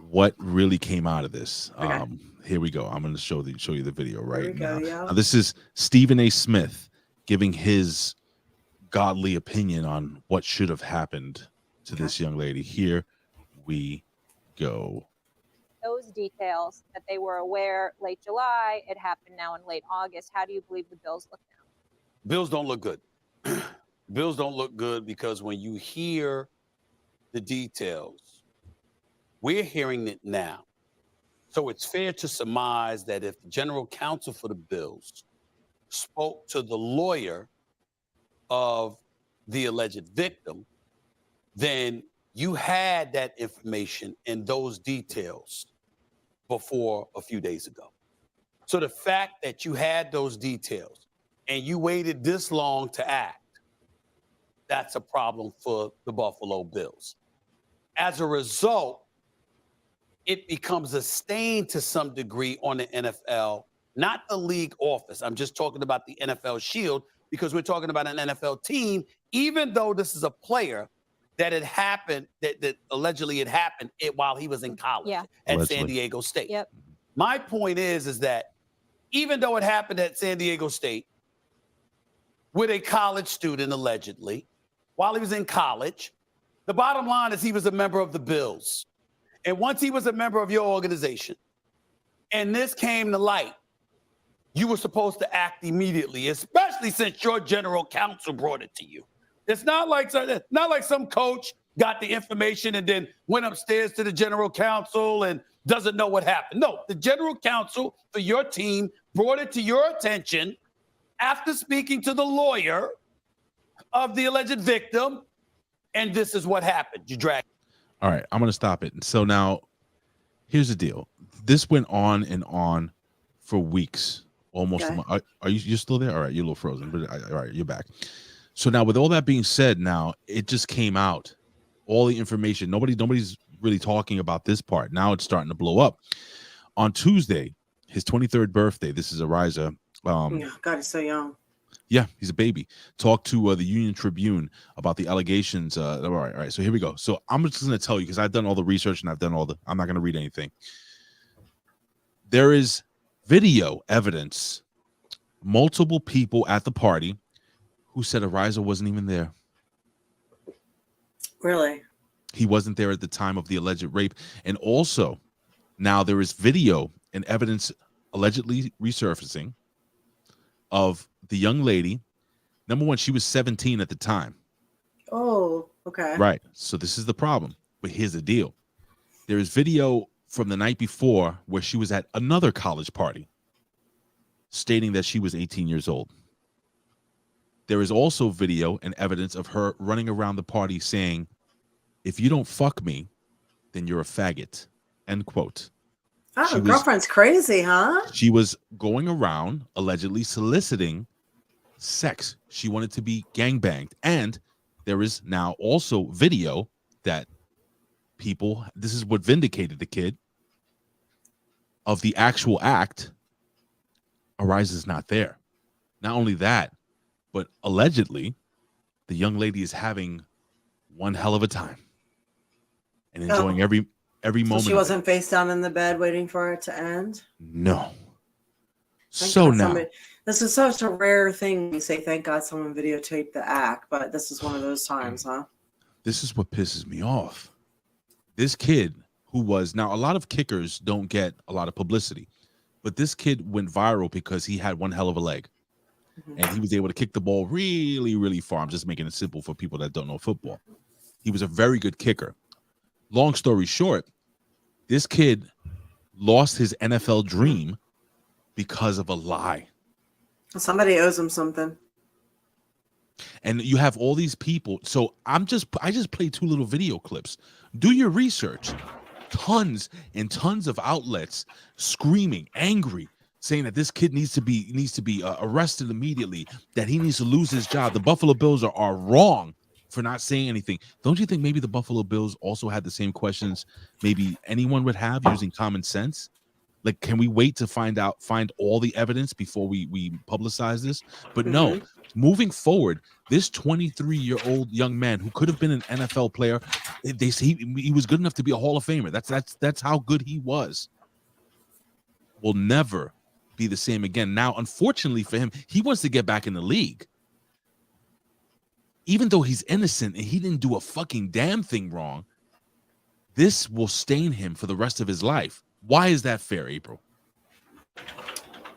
Speaker 1: what really came out of this.
Speaker 3: Okay.
Speaker 1: Here we go. I'm going to show you the video right now.
Speaker 3: Yeah.
Speaker 1: Now, this is Stephen A. Smith giving his godly opinion on what should have happened to this young lady. Here we go.
Speaker 11: Those details that they were aware late July, it happened now in late August. How do you believe the Bills look now?
Speaker 12: Bills don't look good. Bills don't look good because when you hear the details, we're hearing it now. So it's fair to surmise that if the general counsel for the Bills spoke to the lawyer of the alleged victim, then you had that information and those details before a few days ago. So the fact that you had those details and you waited this long to act, that's a problem for the Buffalo Bills. As a result, it becomes a stain to some degree on the NFL, not the league office. I'm just talking about the NFL shield, because we're talking about an NFL team, even though this is a player that had happened, that allegedly had happened while he was in college at San Diego State.
Speaker 11: Yep.
Speaker 12: My point is that even though it happened at San Diego State with a college student allegedly, while he was in college, the bottom line is he was a member of the Bills. And once he was a member of your organization and this came to light, you were supposed to act immediately, especially since your general counsel brought it to you. It's not like some coach got the information and then went upstairs to the general counsel and doesn't know what happened. No, the general counsel for your team brought it to your attention after speaking to the lawyer of the alleged victim, and this is what happened. You dragged.
Speaker 1: All right, I'm going to stop it. So now, here's the deal. This went on and on for weeks, almost.
Speaker 3: Okay.
Speaker 1: Are you still there? All right, you're a little frozen, but all right, you're back. So now, with all that being said, now it just came out, all the information. Nobody's really talking about this part. Now it's starting to blow up. On Tuesday, his 23rd birthday. This is Araiza.
Speaker 3: God, he's so young.
Speaker 1: Yeah, he's a baby. Talked to the Union Tribune about the allegations. All right. So here we go. So I'm just going to tell you, because I've done all the research and I'm not going to read anything. There is video evidence, multiple people at the party who said Araiza wasn't even there.
Speaker 3: Really?
Speaker 1: He wasn't there at the time of the alleged rape. And also, now there is video and evidence allegedly resurfacing of the young lady. Number one, she was 17 at the time.
Speaker 3: Oh, okay.
Speaker 1: Right. So this is the problem. But here's the deal. There is video from the night before where she was at another college party stating that she was 18 years old. There is also video and evidence of her running around the party saying, "If you don't fuck me, then you're a faggot." End quote.
Speaker 3: Oh, girlfriend's crazy, huh?
Speaker 1: She was going around allegedly soliciting sex. She wanted to be gangbanged. And there is now also video that people, this is what vindicated the kid, of the actual act. Araiza's not there. Not only that, but allegedly the young lady is having one hell of a time and enjoying every moment.
Speaker 3: So she wasn't face down in the bed waiting for it to end?
Speaker 1: No.
Speaker 3: Thank
Speaker 1: So
Speaker 3: God
Speaker 1: now
Speaker 3: This is such a rare thing. You say, thank God someone videotaped the act, but this is one of those times, huh?
Speaker 1: This is what pisses me off. This kid who was, now a lot of kickers don't get a lot of publicity, but this kid went viral because he had one hell of a leg. And he was able to kick the ball really, really far. I'm just making it simple for people that don't know football. He was a very good kicker. Long story short, this kid lost his NFL dream because of a lie.
Speaker 3: Somebody owes him something.
Speaker 1: And you have all these people. So I just played 2 little video clips. Do your research. Tons and tons of outlets screaming, angry, saying that this kid needs to be arrested immediately, that he needs to lose his job. The Buffalo Bills are wrong for not saying anything. Don't you think maybe the Buffalo Bills also had the same questions maybe anyone would have using common sense? Like, can we wait to find all the evidence before we publicize this? But no, moving forward, this 23-year-old young man who could have been an NFL player, they say he was good enough to be a Hall of Famer. That's how good he was. Will never be the same again. Now, unfortunately for him, he wants to get back in the league. Even though he's innocent and he didn't do a fucking damn thing wrong, this will stain him for the rest of his life. Why is that fair, April?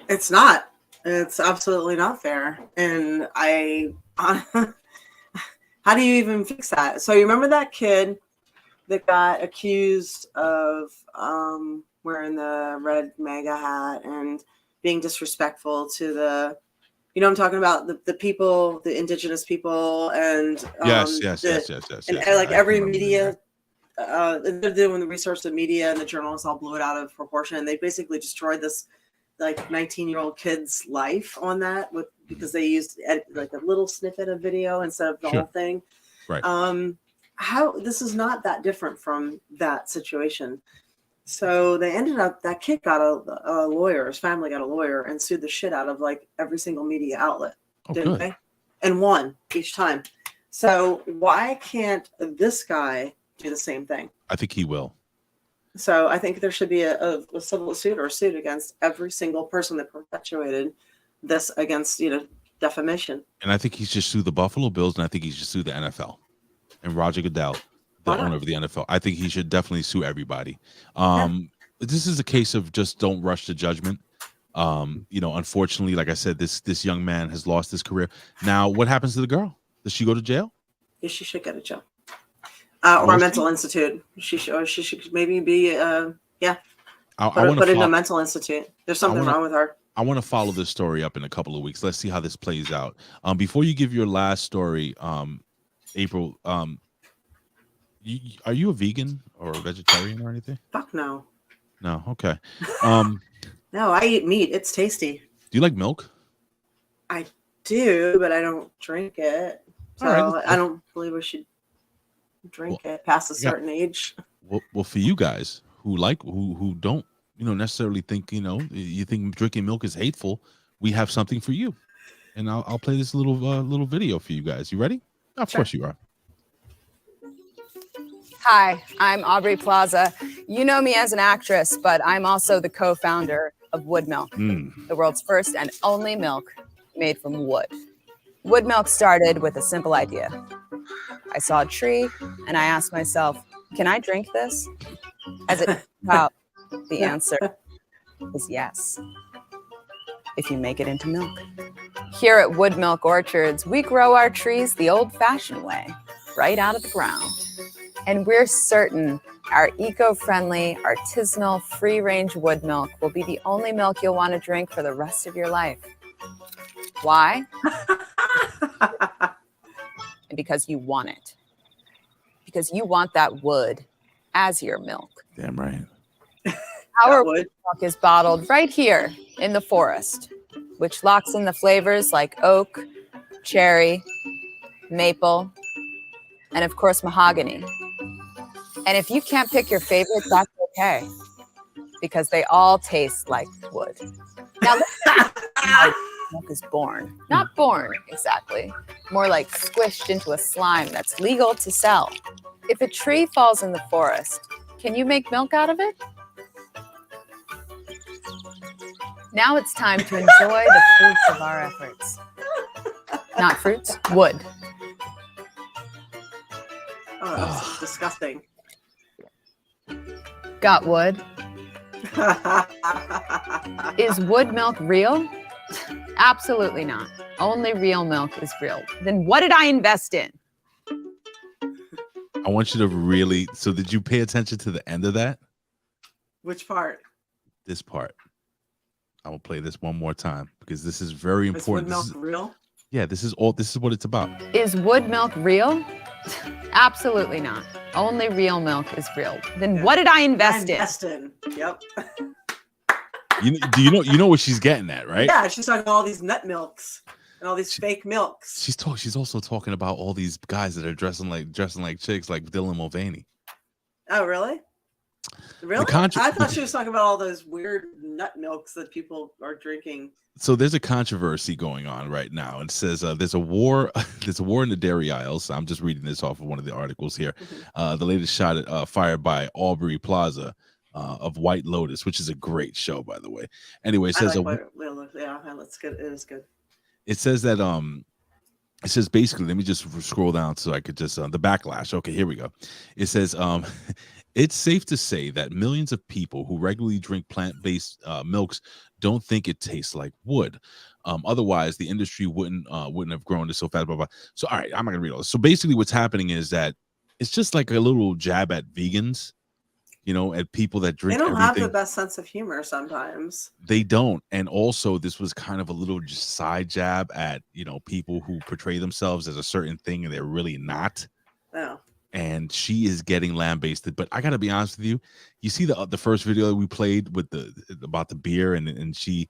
Speaker 3: It's not. It's absolutely not fair. And how do you even fix that? So you remember that kid that got accused of wearing the red MAGA hat and being disrespectful to the, you know, I'm talking about the people, the indigenous people, and
Speaker 1: yes.
Speaker 3: And like every media, they're doing the research, the media and the journalists all blew it out of proportion, and they basically destroyed this like 19-year-old kid's life on that because they used like a little snippet of video instead of the whole thing.
Speaker 1: Right.
Speaker 3: How this is not that different from that situation. So they ended up, that kid got a lawyer, his family got a lawyer and sued the shit out of like every single media outlet, didn't they? And won each time. So why can't this guy do the same thing?
Speaker 1: I think he will.
Speaker 3: So I think there should be a civil suit or a suit against every single person that perpetuated this against, defamation.
Speaker 1: And I think he should sue the Buffalo Bills, and I think he should sue the NFL and Roger Goodell, the owner of the NFL. I think he should definitely sue everybody. This is a case of just don't rush to judgment. Unfortunately, like I said, this young man has lost his career. Now, what happens to the girl? Does she go to jail?
Speaker 3: Yeah, she should go to jail. Or a mental institute. She should maybe be put in a mental institute. There's something wrong with her.
Speaker 1: I want to follow this story up in a couple of weeks. Let's see how this plays out. Before you give your last story, April, are you a vegan or a vegetarian or anything?
Speaker 3: Fuck no.
Speaker 1: No, okay.
Speaker 3: No, I eat meat. It's tasty.
Speaker 1: Do you like milk?
Speaker 3: I do, but I don't drink it. So I don't believe we should drink it past a certain age.
Speaker 1: Well, for you guys who don't, necessarily think, you think drinking milk is hateful, we have something for you. And I'll play this little video for you guys. You ready? Of course you are.
Speaker 13: Hi, I'm Aubrey Plaza. You know me as an actress, but I'm also the co-founder of Wood Milk, the world's first and only milk made from wood. Wood Milk started with a simple idea. I saw a tree and I asked myself, can I drink this? As it turns out, the answer is yes, if you make it into milk. Here at Wood Milk Orchards, we grow our trees the old-fashioned way, right out of the ground. And we're certain our eco-friendly, artisanal, free-range wood milk will be the only milk you'll want to drink for the rest of your life. Why? And because you want it. Because you want that wood as your milk.
Speaker 1: Damn right.
Speaker 13: Our wood milk is bottled right here in the forest, which locks in the flavors like oak, cherry, maple, and of course, mahogany. And if you can't pick your favorite, that's okay, because they all taste like wood. Now, how milk is born. Not born, exactly. More like squished into a slime that's legal to sell. If a tree falls in the forest, can you make milk out of it? Now it's time to enjoy the fruits of our efforts. Not fruits, wood.
Speaker 3: Oh, that's disgusting.
Speaker 13: Got wood. Is wood milk real? Absolutely not. Only real milk is real. Then what did I invest in?
Speaker 1: I want you to really. So, did you pay attention to the end of that?
Speaker 3: Which part?
Speaker 1: This part. I will play this one more time because this is very important.
Speaker 3: Is wood milk real?
Speaker 1: Yeah, this is what it's about.
Speaker 13: Is wood milk real? Absolutely not. Only real milk is real. Then what did I invest
Speaker 3: in? Yep.
Speaker 1: You know what she's getting at, right?
Speaker 3: Yeah, she's talking about all these nut milks and all these fake milks.
Speaker 1: She's also talking about all these guys that are dressing like chicks, like Dylan Mulvaney.
Speaker 3: Oh, really? Really? I thought she was talking about all those weird nut milks that people are drinking.
Speaker 1: So there's a controversy going on right now. It says there's a war in the dairy aisles. I'm just reading this off of one of the articles here. The latest shot fired by Aubrey Plaza of White Lotus, which is a great show, by the way. Anyway, it says
Speaker 3: that's good. It is good.
Speaker 1: It says that it says basically, let me just scroll down so I could just the backlash. Okay, here we go. It says it's safe to say that millions of people who regularly drink plant-based milks don't think it tastes like wood. Otherwise, the industry wouldn't have grown to so fast. Blah, blah. So, all right, I'm not gonna read all this. So basically, what's happening is that it's just like a little jab at vegans, at people that drink.
Speaker 3: They don't
Speaker 1: everything.
Speaker 3: have the best sense of humor sometimes.
Speaker 1: They don't. And also, this was kind of a little just side jab at people who portray themselves as a certain thing and they're really not.
Speaker 3: No.
Speaker 1: And she is getting lambasted. But I gotta be honest with you. You see the first video that we played with about the beer and she,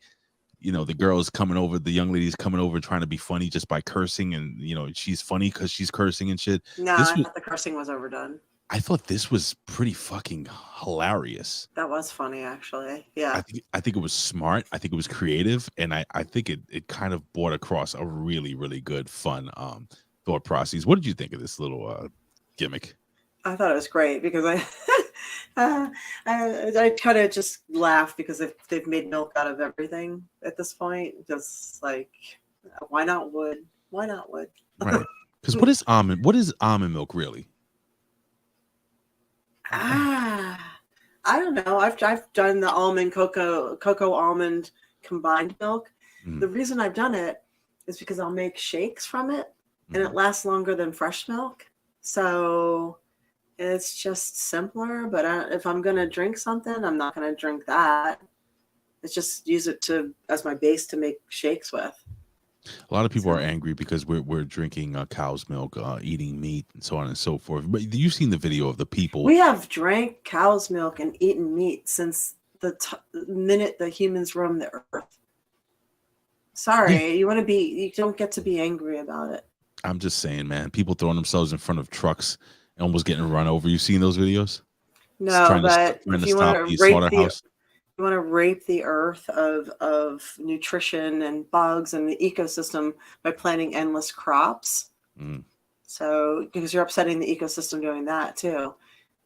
Speaker 1: the girl is coming over, the young lady's coming over trying to be funny just by cursing, and she's funny because she's cursing and shit.
Speaker 3: No, I thought the cursing was overdone.
Speaker 1: I thought this was pretty fucking hilarious.
Speaker 3: That was funny, actually. Yeah.
Speaker 1: I think it was smart. I think it was creative, and I think it kind of brought across a really, really good, fun thought process. What did you think of this little gimmick?
Speaker 3: I thought it was great because I kind of just laugh because they've made milk out of everything at this point. Just like, why not wood? Why not wood?
Speaker 1: Right. Because what is almond milk really?
Speaker 3: I don't know. I've done the almond cocoa almond combined milk. The reason I've done it is because I'll make shakes from it, and it lasts longer than fresh milk. So it's just simpler. But if I'm gonna drink something, I'm not gonna drink that. It's just use it as my base to make shakes with.
Speaker 1: A lot of people are angry because we're drinking cow's milk, eating meat, and so on and so forth. But you've seen the video of the people.
Speaker 3: We have drank cow's milk and eaten meat since the minute the humans roamed the earth. Sorry, you don't get to be angry about it.
Speaker 1: I'm just saying, man. People throwing themselves in front of trucks and almost getting run over. You seen those videos?
Speaker 3: No, but if you want to rape the earth of nutrition and bugs and the ecosystem by planting endless crops. So because you're upsetting the ecosystem doing that too.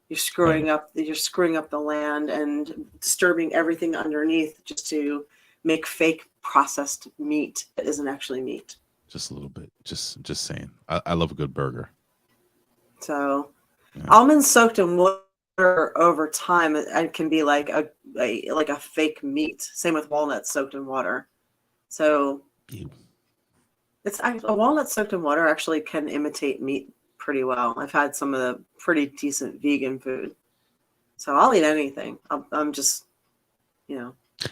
Speaker 3: You're screwing up the land and disturbing everything underneath just to make fake processed meat that isn't actually meat.
Speaker 1: Just a little bit. Just saying. I love a good burger.
Speaker 3: So almonds soaked in water over time, it can be like a fake meat. Same with walnuts soaked in water. So a walnut soaked in water actually can imitate meat pretty well. I've had some of the pretty decent vegan food, so I'll eat anything. I'm just,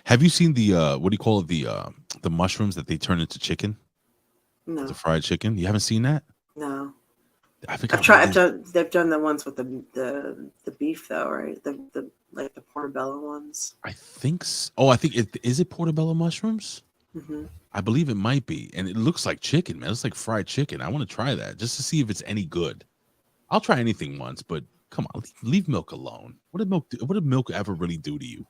Speaker 1: Have you seen the what do you call it, the mushrooms that they turn into chicken?
Speaker 3: No.
Speaker 1: The fried chicken. You haven't seen that?
Speaker 3: No.
Speaker 1: I've
Speaker 3: done. They've done the ones with the beef though, right? The like the portobello ones.
Speaker 1: I think. I think is it portobello mushrooms?
Speaker 3: Mm-hmm.
Speaker 1: I believe it might be, and it looks like chicken, man. It's like fried chicken. I want to try that just to see if it's any good. I'll try anything once, but come on, leave milk alone. What did milk ever really do to you?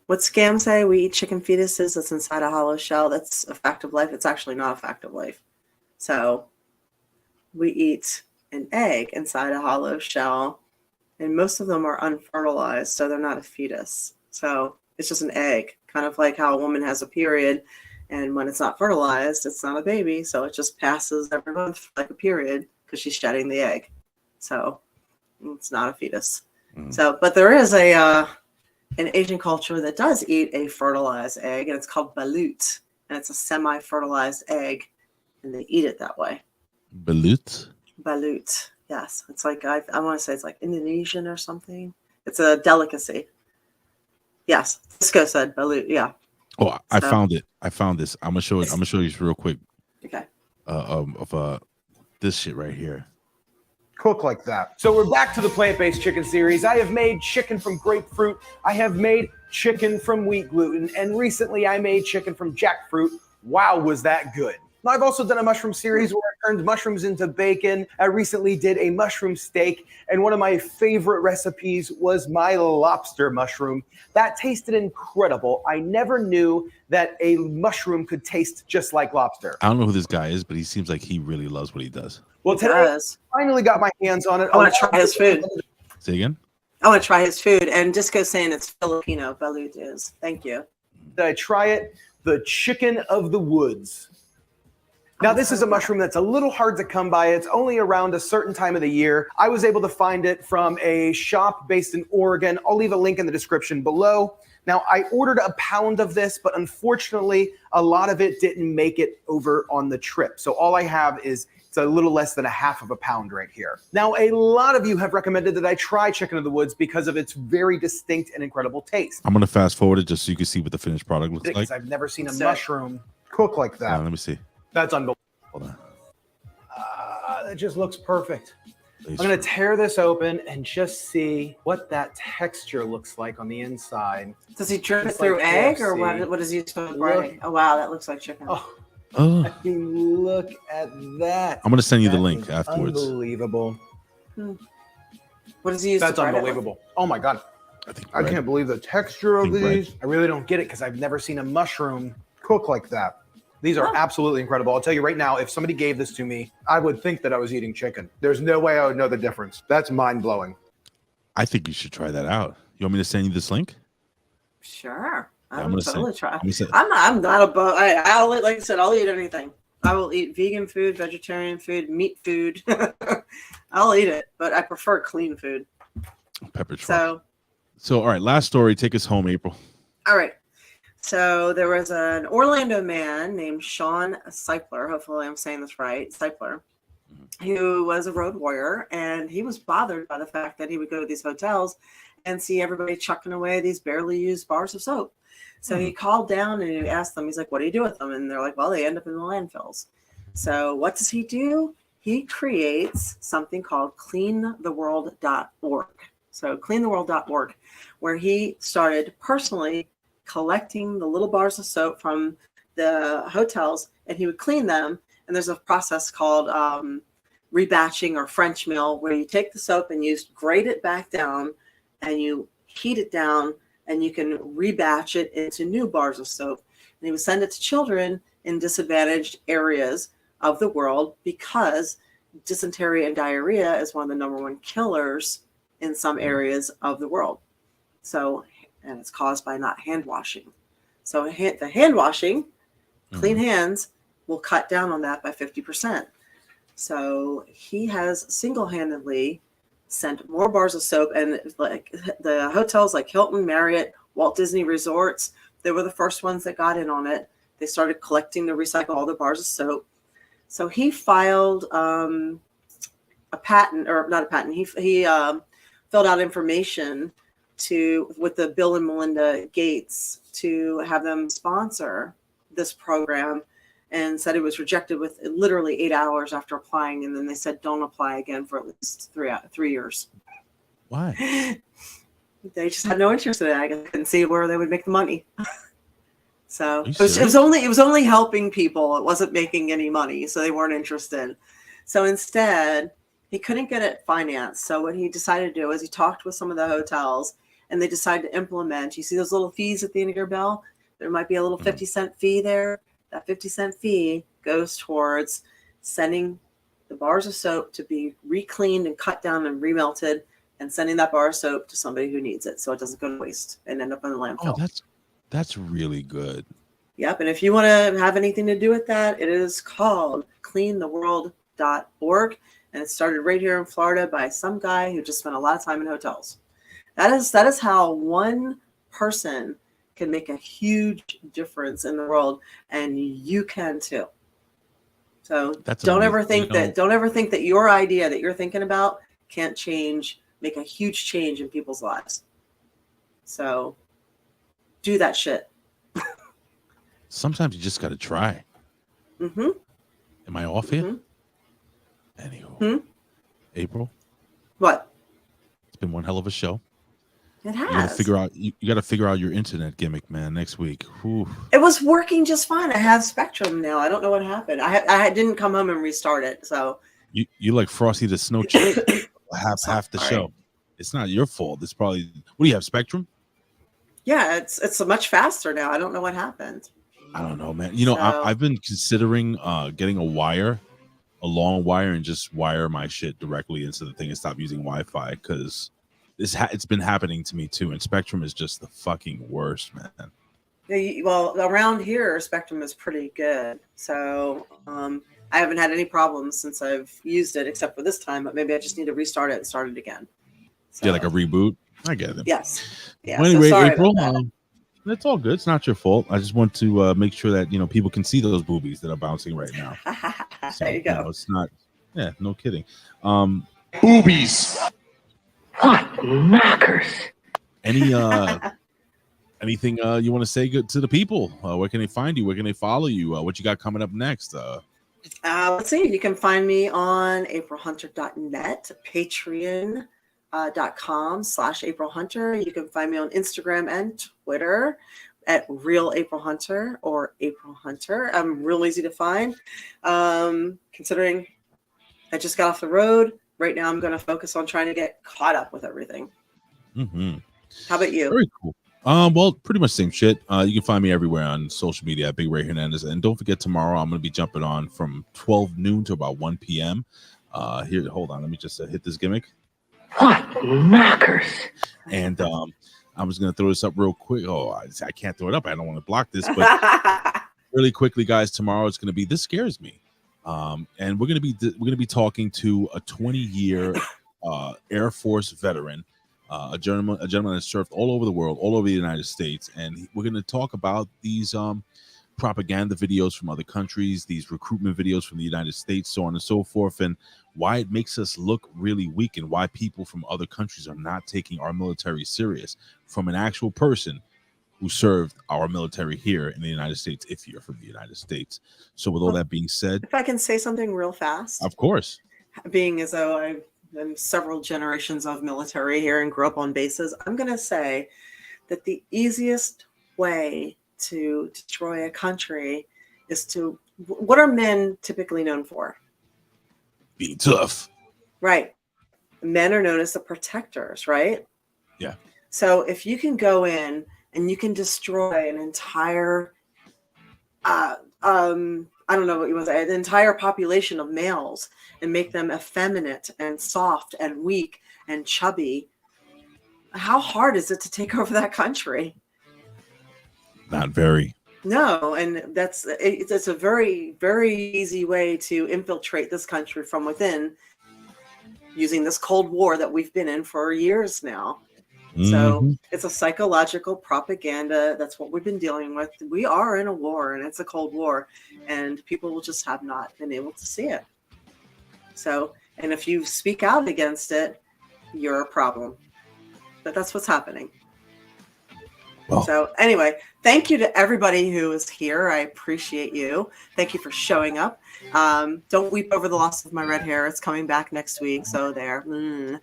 Speaker 3: What scams say? We eat chicken fetuses that's inside a hollow shell. That's a fact of life. It's actually not a fact of life. So we eat an egg inside a hollow shell, and most of them are unfertilized, so they're not a fetus. So it's just an egg kind of like how a woman has a period, and when it's not fertilized, it's not a baby, so it just passes every month like a period because she's shedding the egg. So it's not a fetus. So, but there is an Asian culture that does eat a fertilized egg, and it's called balut, and it's a semi-fertilized egg, and they eat it that way.
Speaker 1: Balut?
Speaker 3: Balut, yes. It's like, I want to say it's like Indonesian or something. It's a delicacy. Yes, Cisco said balut, yeah.
Speaker 1: Oh, I found it. I found this. I'm gonna show it. I'm gonna show you real quick.
Speaker 3: Okay.
Speaker 1: This shit right here.
Speaker 14: Cook like that. So we're back to the plant-based chicken series. I have made chicken from grapefruit. I have made chicken from wheat gluten. And recently I made chicken from jackfruit. Wow, was that good. Now, I've also done a mushroom series where I turned mushrooms into bacon. I recently did a mushroom steak. And one of my favorite recipes was my lobster mushroom. That tasted incredible. I never knew that a mushroom could taste just like lobster.
Speaker 1: I don't know who this guy is, but he seems like he really loves what he does.
Speaker 14: Well, today I finally got my hands on it.
Speaker 3: I want to try his food.
Speaker 1: Say again?
Speaker 3: I want to try his food. And Disco saying it's Filipino, balut is. Thank you.
Speaker 14: Did I try it? The chicken of the woods. Now, this is a mushroom that's a little hard to come by. It's only around a certain time of the year. I was able to find it from a shop based in Oregon. I'll leave a link in the description below. Now, I ordered a pound of this, but unfortunately, a lot of it didn't make it over on the trip. So all I have is it's a little less than a half of a pound right here. Now, a lot of you have recommended that I try chicken of the woods because of its very distinct and incredible taste.
Speaker 1: I'm gonna fast forward it just so you can see what the finished product looks like.
Speaker 14: Because I've never seen a mushroom cook like that.
Speaker 1: Let me see.
Speaker 14: That's unbelievable.
Speaker 1: Hold on.
Speaker 14: That just looks perfect. I'm going to tear this open and just see what that texture looks like on the inside.
Speaker 3: Does he drip it
Speaker 14: Just
Speaker 3: through
Speaker 14: like
Speaker 3: egg,
Speaker 14: KFC.
Speaker 3: or what does he use for bread? Oh, wow, that looks like chicken.
Speaker 14: Oh.
Speaker 1: Oh.
Speaker 14: I mean, look at that.
Speaker 1: I'm gonna send you the
Speaker 14: That
Speaker 1: link
Speaker 14: is
Speaker 1: afterwards.
Speaker 14: Unbelievable.
Speaker 3: What does he use
Speaker 14: That's
Speaker 3: to bread it with?
Speaker 14: unbelievable. Oh my God.
Speaker 1: I think
Speaker 14: I
Speaker 1: bread.
Speaker 14: can't believe the texture of
Speaker 1: think bread.
Speaker 14: these. I really don't get it because I've never seen a mushroom cook like that. These are absolutely incredible. I'll tell you right now, if somebody gave this to me, I would think that I was eating chicken. There's no way I would know the difference. That's mind-blowing.
Speaker 1: I think you should try that out. You want me to send you this link?
Speaker 3: Sure.
Speaker 1: I'm
Speaker 3: I
Speaker 1: gonna
Speaker 3: would
Speaker 1: send-
Speaker 3: totally try.
Speaker 1: I'm gonna send-
Speaker 3: I'm not above. I'll eat, like I said, I'll eat anything. I will eat vegan food, vegetarian food, meat food. I'll eat it, but I prefer clean food.
Speaker 1: Pepper truck.
Speaker 3: So,
Speaker 1: all right, last story. Take us home, April.
Speaker 3: all right. So there was an Orlando man named Sean Seipler. Hopefully I'm saying this right. Seipler, who was a road warrior, and he was bothered by the fact that he would go to these hotels and see everybody chucking away these barely used bars of soap. So he called down and he asked them, he's like, what do you do with them? And they're like, well, they end up in the landfills. So what does he do? He creates something called cleantheworld.org. So cleantheworld.org, where he started personally collecting the little bars of soap from the hotels, and he would clean them. And there's a process called rebatching or French mill, where you take the soap and you grate it back down and you heat it down, and you can rebatch it into new bars of soap. And he would send it to children in disadvantaged areas of the world, because dysentery and diarrhea is one of the #1 killers in some areas of the world. So, and it's caused by not hand washing. So the hand washing, clean hands, will cut down on that by 50%. So he has single-handedly sent more bars of soap, and like the hotels like Hilton, Marriott, Walt Disney Resorts, they were the first ones that got in on it. They started collecting to recycle all the bars of soap. So he filed a patent, or not a patent. He filled out information with the Bill and Melinda Gates to have them sponsor this program, and said it was rejected with literally 8 hours after applying. And then they said, don't apply again for at least 3 years.
Speaker 1: Why?
Speaker 3: They just had no interest in it. I couldn't see where they would make the money. So it
Speaker 1: serious?
Speaker 3: was only helping people. It wasn't making any money. So they weren't interested. So instead, he couldn't get it financed. So what he decided to do is he talked with some of the hotels, and they decided to implement, you see those little fees at the end of your bill? There might be a little 50-cent fee there. That 50-cent fee goes towards sending the bars of soap to be re-cleaned and cut down and remelted, and sending that bar of soap to somebody who needs it, so it doesn't go to waste and end up in the landfill.
Speaker 1: Oh, That's really good.
Speaker 3: Yep. And if you want to have anything to do with that, it is called cleantheworld.org. And it started right here in Florida by some guy who just spent a lot of time in hotels. That is how one person can make a huge difference in the world, and you can too. So don't ever think that your idea that you're thinking about can't make a huge change in people's lives. So do that shit.
Speaker 1: Sometimes you just got to try.
Speaker 3: Mm-hmm.
Speaker 1: Am I off here? Anywho, April.
Speaker 3: What?
Speaker 1: It's been one hell of a show.
Speaker 3: It
Speaker 1: You
Speaker 3: has.
Speaker 1: got to figure out your internet gimmick, man. Next week. Whew.
Speaker 3: It was working just fine. I have Spectrum now. I don't know what happened. I didn't come home and restart it. So
Speaker 1: You like Frosty the Snow Chip half the show. It's not your fault. It's probably what do you have, Spectrum?
Speaker 3: yeah, it's much faster now. I don't know what happened.
Speaker 1: I don't know, man. You know, I've been considering getting a long wire, and just wire my shit directly into the thing and stop using Wi-Fi, because it's been happening to me too. And Spectrum is just the fucking worst, man.
Speaker 3: Yeah, well, around here, Spectrum is pretty good. So I haven't had any problems since I've used it, except for this time. But maybe I just need to restart it and start it again. So,
Speaker 1: Yeah, like a reboot. I get it.
Speaker 3: Yes. Yeah.
Speaker 1: Well, anyway,
Speaker 3: so sorry
Speaker 1: April,
Speaker 3: about that.
Speaker 1: it's all good. It's not your fault. I just want to make sure that people can see those boobies that are bouncing right now. So,
Speaker 3: there you go.
Speaker 1: it's not. Yeah, no kidding.
Speaker 7: Boobies.
Speaker 2: What knockers?
Speaker 1: Any anything you want to say good to the people? Where can they find you? Where can they follow you? What you got coming up next?
Speaker 3: Let's see. You can find me on aprilhunter.net, patreon.com/aprilhunter. You can find me on Instagram and Twitter at Real April Hunter or April Hunter. I'm real easy to find. Considering I just got off the road, right now I'm going to focus on trying to get caught up with everything.
Speaker 1: Mm-hmm.
Speaker 3: How about you?
Speaker 1: Very cool. Well, pretty much same shit. You can find me everywhere on social media at Big Ray Hernandez. And don't forget, tomorrow I'm going to be jumping on from 12 noon to about 1 p.m. Here, hold on. Let me just hit this gimmick.
Speaker 2: What knockers?
Speaker 1: And I was going to throw this up real quick. Oh, I can't throw it up. I don't want to block this. But really quickly, guys, tomorrow it's going to be, this scares me. And we're going to be talking to a 20-year Air Force veteran. A gentleman that served all over the world, all over the United States, and we're going to talk about these propaganda videos from other countries, these recruitment videos from the United States, so on and so forth, and why it makes us look really weak, and why people from other countries are not taking our military serious, from an actual person who served our military here in the United States, if you're from the United States. So with all that being said,
Speaker 3: If I can say something real fast.
Speaker 1: of course.
Speaker 3: Being as though I'm several generations of military here and grew up on bases, I'm going to say that the easiest way to destroy a country is to, what are men typically known for?
Speaker 1: Being tough.
Speaker 3: Right. Men are known as the protectors, right?
Speaker 1: Yeah.
Speaker 3: So if you can go in and you can destroy an entire, I don't know what you want to say, an entire population of males and make them effeminate and soft and weak and chubby, how hard is it to take over that country?
Speaker 1: Not very.
Speaker 3: No, and it's a very, very easy way to infiltrate this country from within using this Cold War that we've been in for years now. So it's a psychological propaganda. That's what we've been dealing with. We are in a war, and it's a Cold War, and people will just have not been able to see it. So, and if you speak out against it, you're a problem. But that's what's happening.
Speaker 1: Well.
Speaker 3: So anyway, thank you to everybody who is here. I appreciate you. Thank you for showing up. Don't weep over the loss of my red hair. It's coming back next week. So there. And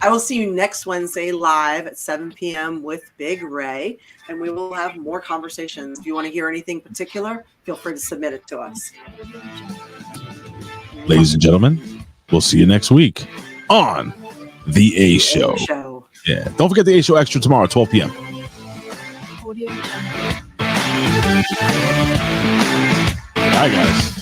Speaker 3: I will see you next Wednesday live at 7 p.m. with Big Ray, and we will have more conversations. If you want to hear anything particular, feel free to submit it to us.
Speaker 1: Ladies and gentlemen, we'll see you next week on The A Show. Yeah. Don't forget the A Show Extra tomorrow, 12 p.m. Bye, guys.